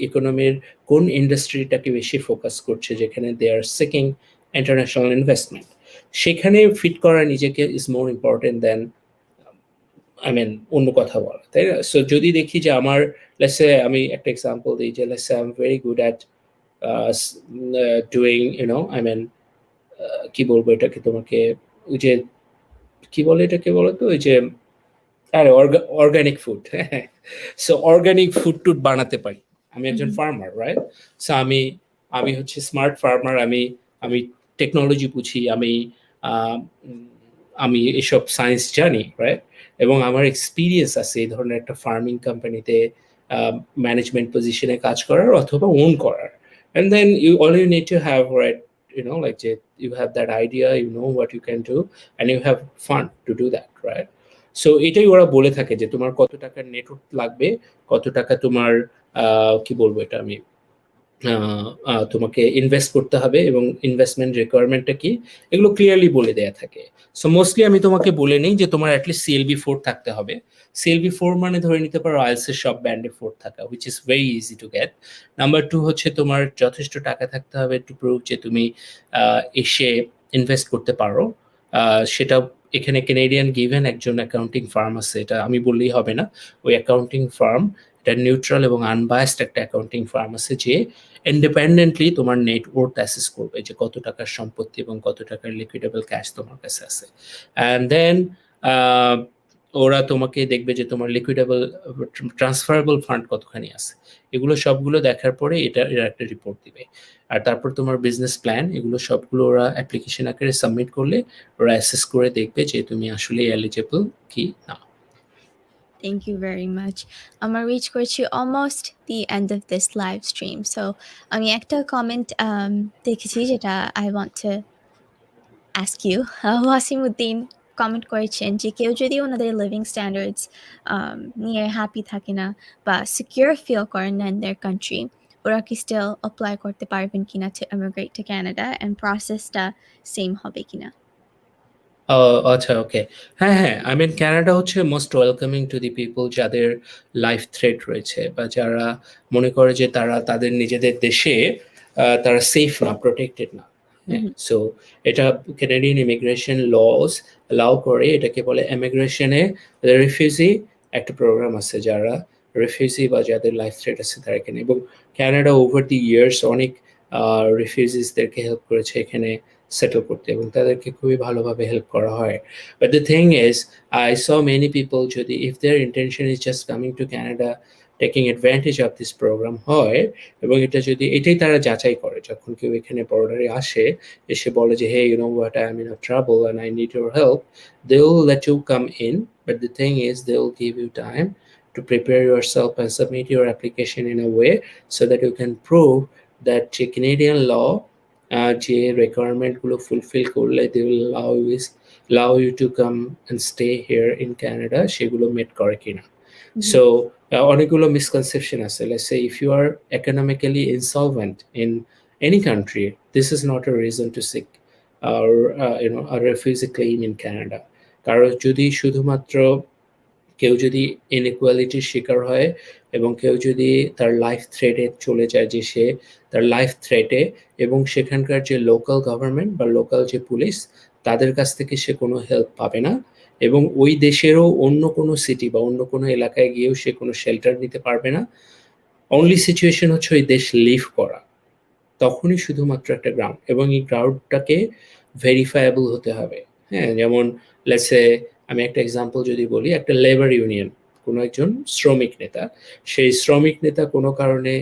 ইকোনমির কোন ইন্ডাস্ট্রিটাকে বেশি ফোকাস করছে, যেখানে দে আর সিকিং ইন্টারন্যাশনাল ইনভেস্টমেন্ট। সেখানে ফিট করা নিজেকে ইজ মোর ইম্পর্টেন্ট দেন অন্য কথা বলা, তাই না? সো যদি দেখি যে আমার লেটস সে, আমি একটা এক্সাম্পল দিই যে let's say I am very good at doing কি বলবো এটাকে তোমাকে, ওই যে কি বলে এটাকে বলো তো, ওই যে আরে organic food. So organic food টুড বানাতে পারি, আমি একজন ফার্মার, রাইট? সো আমি হচ্ছে স্মার্ট ফার্মার, আমি টেকনোলজি বুঝি, আমি এসব সায়েন্স জানি, রাইট? এবং আমার এক্সপিরিয়েন্স আছে এই ধরনের একটা ফার্মিং কোম্পানিতে ম্যানেজমেন্ট পজিশনে কাজ করার অথবা ওন করার। And then all you need to have, right, like you have that idea, you know what you can do, and you have fun to do that, right? So এটাই ওরা বলে থাকে যে তোমার কত টাকার নেটওয়ার্ক লাগবে, কত টাকা তোমার কি বলবো এটা আমি তোমাকে ইনভেস্ট করতে হবে এবং ইনভেস্টমেন্ট রিকোয়ারমেন্টটা কি, এগুলো ক্লিয়ারলি বলে দেয়া থাকে। সো মোস্টলি আমি তোমাকে বলে নিই যে তোমার অ্যাটলিস্ট CLB-4 থাকতে হবে। CLB-4 মানে ধরে নিতে পারো আইএলটিএস সব ব্যান্ডে 4 থাকা, which is very easy to get. Number 2 হচ্ছে তোমার যথেষ্ট টাকা থাকতে হবে টু প্রুভ যে তুমি এসে ইনভেস্ট করতে পারো। সেটা এখানে কেনেডিয়ান গিভেন একজন অ্যাকাউন্টিং ফার্ম আছে, এটা আমি বললেই হবে না, ওই অ্যাকাউন্টিং ফার্ম এটা নিউট্রাল এবং আনবায়াসড একটা অ্যাকাউন্টিং ফার্ম আছে যে ইন্ডিপেন্ডেন্টলি তোমার নেটওয়ার্থ অ্যাসেস করবে যে কত টাকার সম্পত্তি এবং কত টাকার লিকুইডেবল ক্যাশ তোমার কাছে আছে। অ্যান্ড দেন ওরা তোমাকে দেখবে যে তোমার লিকুইডেবল ট্রান্সফারেবল ফান্ড কতখানি আছে, এগুলো সবগুলো দেখার পরে এরা একটা রিপোর্ট দিবে। আর তারপর তোমার বিজনেস প্ল্যান, এগুলো সবগুলো ওরা অ্যাপ্লিকেশন আকারে সাবমিট করলে ওরা অ্যাসেস করে দেখবে যে তুমি আসলে এলিজিবল কি না। Thank you very much. আমরা রিচ করছি almost the end of this live stream. So আমি একটা কমেন্ট দেখেছি যেটা I want to ask you. Wasimuddin comment করেছেন যে কেউ যদি ওনাদের লিভিং স্ট্যান্ডার্ডস নিয়ে হ্যাপি থাকে না বা সিকিউর ফিল করেন না ইন দেয়ার কান্ট্রি, ওরা কি স্টিল অ্যাপ্লাই করতে পারবেন কিনা to immigrate to Canada, and প্রসেসটা সেম হবে কিনা? আচ্ছা, ওকে। হ্যাঁ, হ্যাঁ। I mean কানাডা হচ্ছে most welcoming to the people যাদের লাইফ থ্রেট রয়েছে বা যারা মনে করে যে তারা তাদের নিজেদের দেশে তারা সেফ না, প্রটেক্টেড না। হ্যাঁ? হুম, সো এটা কানাডিয়ান ইমিগ্রেশন লস অ্যালাউ করে, এটাকে বলে ইমিগ্রেশনে রিফিউজি একটা প্রোগ্রাম আছে যারা রিফিউজি বা যাদের লাইফ থ্রেট আছে তারা এখানে, এবং কানাডা ওভার দি ইয়ার্স অনেক রিফিউজিসদেরকে হেল্প করেছে এখানে সেটেল করতে এবং তাদেরকে খুবই ভালোভাবে হেল্প করা হয়। But the thing is I saw many people যদি if their intention is just coming to Canada taking advantage of this program হয়, এবং এটা যদি এটাই তারা যাচাই করে যখন কেউ এখানে বর্ডারে আসে, এসে বলে যে hey you know what I am in a trouble and I need your help, they will let you come in, but the thing is they will give you time to prepare yourself and submit your application in a way so that you can prove that Canadian law যে রিকোয়ারমেন্টগুলো fulfil করলে they will allow you to come and stay here in Canada সেগুলো met করে কিনা। Hmm, so অনেকগুলো misconception আছে। Let's say if you are economically insolvent in any country, this is not a reason to seek or a refugee claim in Canada. কারণ যদি শুধুমাত্র কেউ যদি ইনইকুয়ালিটির শিকার হয় এবং কেউ যদি তার লাইফ থ্রেটে চলে যায়, যে সে তার লাইফ থ্রেটে এবং সেখানকার যে লোকাল গভর্নমেন্ট বা লোকাল যে পুলিশ তাদের কাছ থেকে সে কোনো হেল্প পাবে না, এবং ওই দেশেরও অন্য কোনো সিটি বা অন্য কোনো এলাকায় গিয়েও সে কোনো শেল্টার নিতে পারবে না। অনলি সিচুয়েশন হচ্ছে ওই দেশ লিভ করা, তখনই শুধুমাত্র একটা গ্রাউন্ড, এবং এই গ্রাউন্ডটাকে ভেরিফায়েবল হতে হবে। হ্যাঁ, যেমন লেটসে আমি একটা এক্সাম্পল যদি বলি, একটা লেবার ইউনিয়ন, কোনো একজন শ্রমিক নেতা, সেই শ্রমিক নেতা কোনো কারণে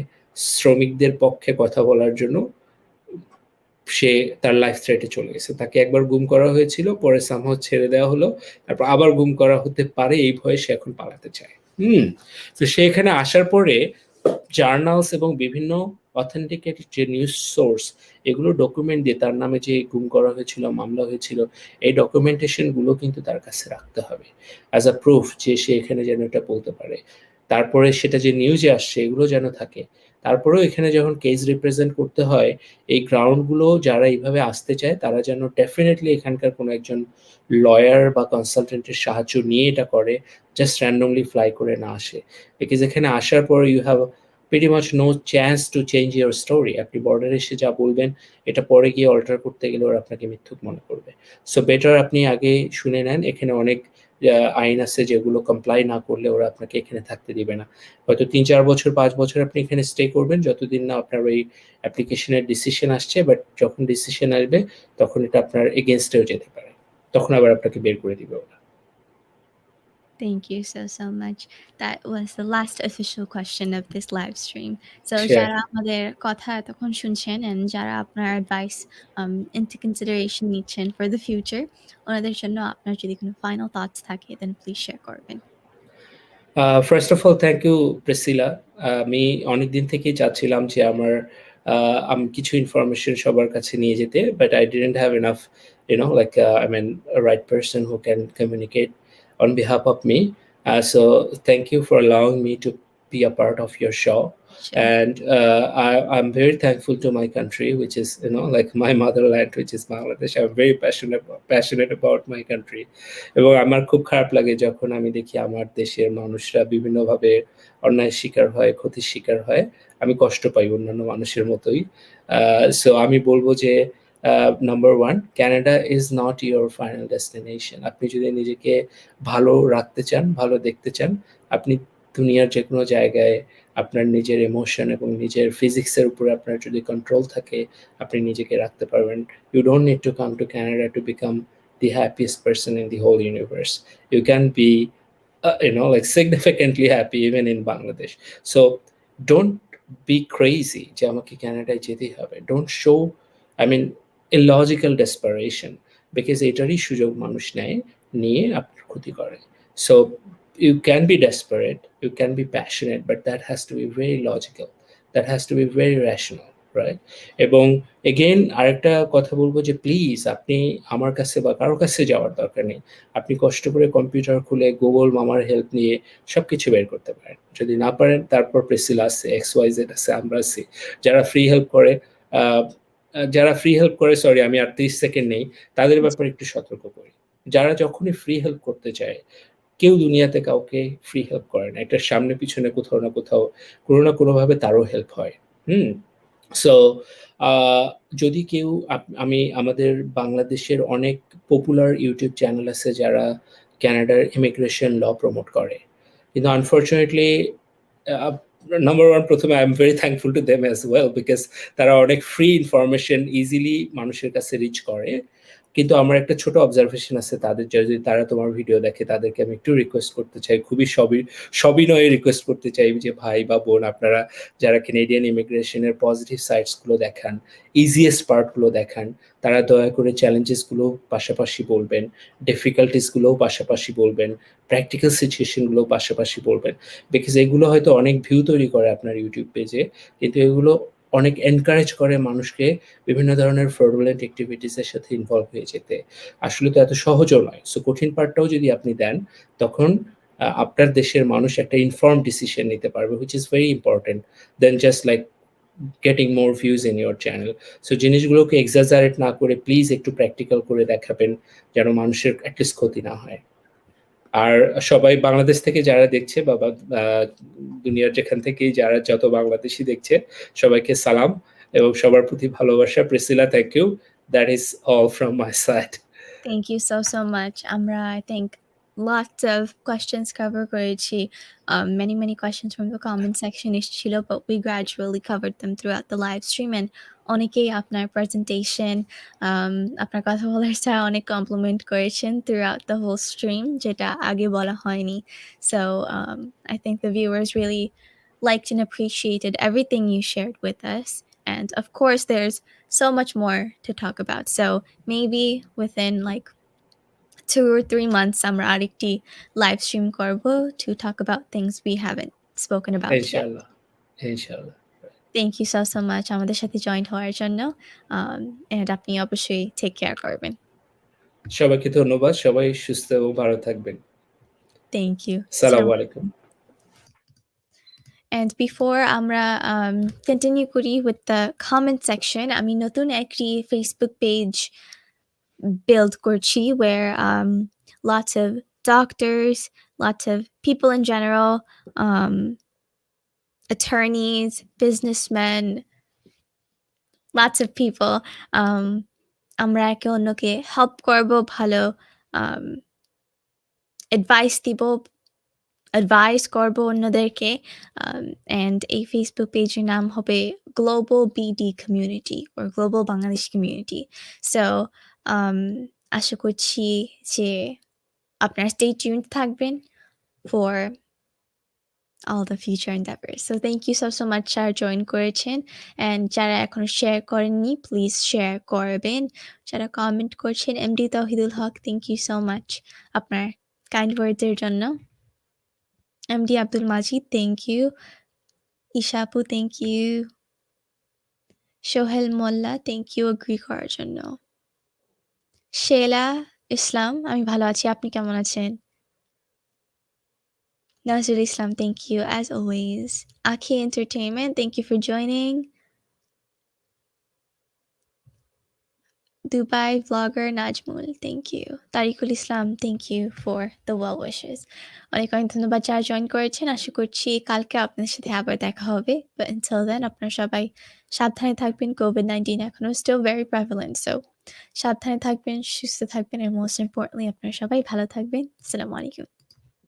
শ্রমিকদের পক্ষে কথা বলার জন্য সে তার লাইফ থ্রেটে চলে গেছে, তাকে একবার গুম করা হয়েছিল, পরে সামহাও ছেড়ে দেওয়া হলো, তারপর আবার গুম করা হতে পারে এই ভয়ে সে এখন পালাতে চায়। তো সে এখানে আসার পরে জার্নালস এবং বিভিন্ন অথেন্টিকেটেড যে নিউজ সোর্স এগুলো ডকুমেন্ট দিয়ে তার নামে যে গুম করা হয়েছিল, মামলা হয়েছিল, এই ডকুমেন্টেশনগুলো কিন্তু তার কাছে রাখতে হবে অ্যাজ আ প্রুফ যে সে এখানে যেন এটা বলতে পারে। তারপরে সেটা যে নিউজে আসছে এগুলো যেন থাকে। তারপরেও এখানে যখন কেস রিপ্রেজেন্ট করতে হয়, এই গ্রাউন্ডগুলো যারা এইভাবে আসতে চায় তারা যেন ডেফিনেটলি এখানকার কোনো একজন লয়ার বা কনসালটেন্টের সাহায্য নিয়ে এটা করে, জাস্ট র্যান্ডমলি ফ্লাই করে না আসে। বিকজ এখানে আসার পর you have pretty much no chance to change your story. আপনি বর্ডারে এসে যা বলবেন এটা পরে গিয়ে অল্টার করতে গেলে ওরা আপনাকে মিথ্যুক মনে করবে। সো বেটার আপনি আগে শুনে নেন। এখানে অনেক আইন আছে যেগুলো কমপ্লাই না করলে ওরা আপনাকে এখানে থাকতে দিবে না। হয়তো ৩-৪ বছর ৫ বছর আপনি এখানে স্টে করবেন যতদিন না আপনার ওই অ্যাপ্লিকেশনের ডিসিশন আসছে, বাট যখন ডিসিশন আসবে তখন এটা আপনার এগেইনস্টেও যেতে পারে। তখন আবার আপনাকে বের করে দিবে ওরা। Thank you so much. That was the last official question of this live stream. So sure. যারা আমাদের কথা এতক্ষণ শুনছেন and যারা আপনার advice into consideration নিচ্ছেন for the future, ওনাদের জন্য আপনার যদি কোনো final thoughts থাকে then please share করবেন। First of all thank you Priscilla. আমি অনেকদিন থেকেই চাচ্ছিলাম যে আমি কিছু ইনফরমেশন সবার কাছে নিয়ে যেতে, but I didn't have enough like I mean right person who can communicate on behalf of me. So thank you for allowing me to be a part of your show. Sure. And I'm very thankful to my country, which is like my motherland, which is Bangladesh. I'm very passionate about my country. এবং আমার খুব খারাপ লাগে যখন আমি দেখি আমার দেশের মানুষরা বিভিন্নভাবে অন্যায়ের শিকার হয়, ক্ষতির শিকার হয়। আমি কষ্ট পাই অন্যান্য মানুষের মতোই। সো আমি বলব যে number 1, Canada is not your final destination. আপনি যদি নিজেকে ভালো রাখতে চান, ভালো দেখতে চান, আপনি দুনিয়ার যেকোনো জায়গায় আপনার নিজের ইমোশন এবং নিজের ফিজিক্সের উপরে আপনার যদি কন্ট্রোল থাকে, আপনি নিজেকে রাখতে পারবেন। You don't need to come to Canada to become the happiest person in the whole universe. You can be, like significantly happy even in Bangladesh. So don't be crazy যে আমাকে কানাডায় যেতেই হবে। Don't show, I mean, illogical desperation, because এটারই সুযোগ মানুষ নেয়, নিয়ে আপনার ক্ষতি করে। So you can be desperate, you can be passionate, but that has to be very logical. That has to be very rational, right? এবং এগেইন আরেকটা কথা বলব যে প্লিজ আপনি আমার কাছে বা কারো কাছে যাওয়ার দরকার নেই। আপনি কষ্ট করে কম্পিউটার খুলে গুগল মামার হেল্প নিয়ে সবকিছু বের করতে পারেন। যদি না পারেন তারপর প্রেসিলা আছে, XYZ আছে, আমরা আছি। যারা ফ্রি হেল্প করে সরি আমি আর ৩০ সেকেন্ড নেই, তাদের ব্যাপারে একটু সতর্ক করি। যারা যখনই ফ্রি হেল্প করতে চায়, কেউ দুনিয়াতে কাউকে ফ্রি হেল্প করে না। এটার সামনে পিছনে কোথাও না কোথাও কোনো না কোনোভাবে তারও হেল্প হয়। হুম? সো আ যদি কেউ আমি আমাদের বাংলাদেশের অনেক পপুলার YouTube চ্যানেল আছে যারা কানাডার ইমিগ্রেশন ল প্রমোট করে। কিন্তু আনফরচুনেটলি আ নাম্বার 1 প্রথমে I am very thankful to them as well because তারা অনেক ফ্রি ইনফরমেশন ইজিলি মানুষের কাছে রিচ করে। কিন্তু আমার একটা ছোট অবজারভেশন আছে তাদের যদি তারা তোমার ভিডিও দেখে তাদেরকে আমি একটু রিকোয়েস্ট করতে চাই। খুবই সবিনয়ে রিকোয়েস্ট করতে চাই যে ভাই বা বোন আপনারা যারা কানাডিয়ান ইমিগ্রেশন এর পজিটিভ সাইডস গুলো দেখান, ইজিয়েস্ট পার্ট গুলো দেখান, তারা দয়া করে চ্যালেঞ্জেস গুলো পাশাপাশি বলবেন, ডিফিকাল্টিজ গুলোও পাশাপাশি বলবেন, প্র্যাকটিক্যাল সিচুয়েশন গুলো পাশাপাশি বলবেন। বিকজ এগুলো হয়তো অনেক ভিউ তৈরি করে আপনার YouTube পেজে। কিন্তু এগুলো অনেক এনকারেজ করে মানুষকে বিভিন্ন ধরনের fraudulent activities এর সাথে ইনভলভ হয়ে যেতে। আসলে তো এত সহজও নয়। সো কঠিন পার্টটাও যদি আপনি দেন, তখন আপনার দেশের মানুষ একটা ইনফর্মড ডিসিশন নিতে পারবে, which is very important than just like getting more views in your channel. So জিনিসগুলোকে exaggerate না করে প্লিজ একটু প্র্যাকটিক্যাল করে দেখাবেন, যেন মানুষের at least ক্ষতি না হয়। আর সবাই বাংলাদেশ থেকে যারা দেখছে বা দুনিয়ার যেখান থেকেই যারা যত বাংলাদেশী দেখছে সবাইকে সালাম এবং সবার প্রতি ভালোবাসা। Priscilla, thank you. That is all from my side. Thank you so much. আমরা I think lots of questions cover করেছি. Many questions from the comment section এসেছিল, but we gradually covered them throughout the live stream and অনেকেই আপনার presentation, আপনার কথা বলার style অনেক complement করেছেন throughout the whole stream, যেটা আগে বলা হয়নি. So I think the viewers really liked and appreciated everything you shared with us. And of course, there's so much more to talk about. So maybe within like 2 or 3 months আমরা আরেকটি live stream করব to talk about things we haven't spoken about yet. ইনশাআল্লাহ, ইনশাআল্লাহ। Thank you so much আমাদের সাথে joint হওয়ার জন্য। and আপনি অবশ্যই take care করবেন। সবাইকে ধন্যবাদ। সবাই সুস্থ এবং ভালো থাকবেন। Thank you. আসসালামু আলাইকুম। And before আমরা continue করি with the comment section, আমি নতুন একটি Facebook page build করছি where lots of doctors, lots of people in general, attorneys, businessmen, lots of people, আমরা একে অন্যকে help করব, ভালো advice করব অন্যদেরকে, and এই Facebook পেজের নাম হবে Global BD Community or Global Bangladesh Community. So আশা করছি যে আপনারা stay tuned থাকবেন for all the future endeavors. So thank you so much যারা join করেছেন, and যারা এখনো share করেননি please share করবেন। যারা comment করছেন, MD Tauhidul Haque, thank you so much আপনার kind words এর জন্য। MD Abdul Majid, thank you. Isha আপু, thank you. Sohel Molla, thank you agree করার জন্য। শেলা ইসলাম, আমি ভালো আছি, আপনি কেমন আছেন? Nazrul Islam, thank you as always. Aki Entertainment, thank you for joining. Dubai vlogger Najmul, thank you. Tariqul Islam, thank you for the well wishes. অনেক ধন্যবাদ যারা জয়েন করেছেন। আশা করছি কালকে আপনাদের সাথে আবার দেখা হবে। But until then, আপনারা সবাই সাবধানে থাকবেন। COVID-19 এখনো still very prevalent. So সাবধানে থাকবেন, সুস্থ থাকবেন, and most importantly আপনারা সবাই ভালো থাকবেন। আসসালামু আলাইকুম।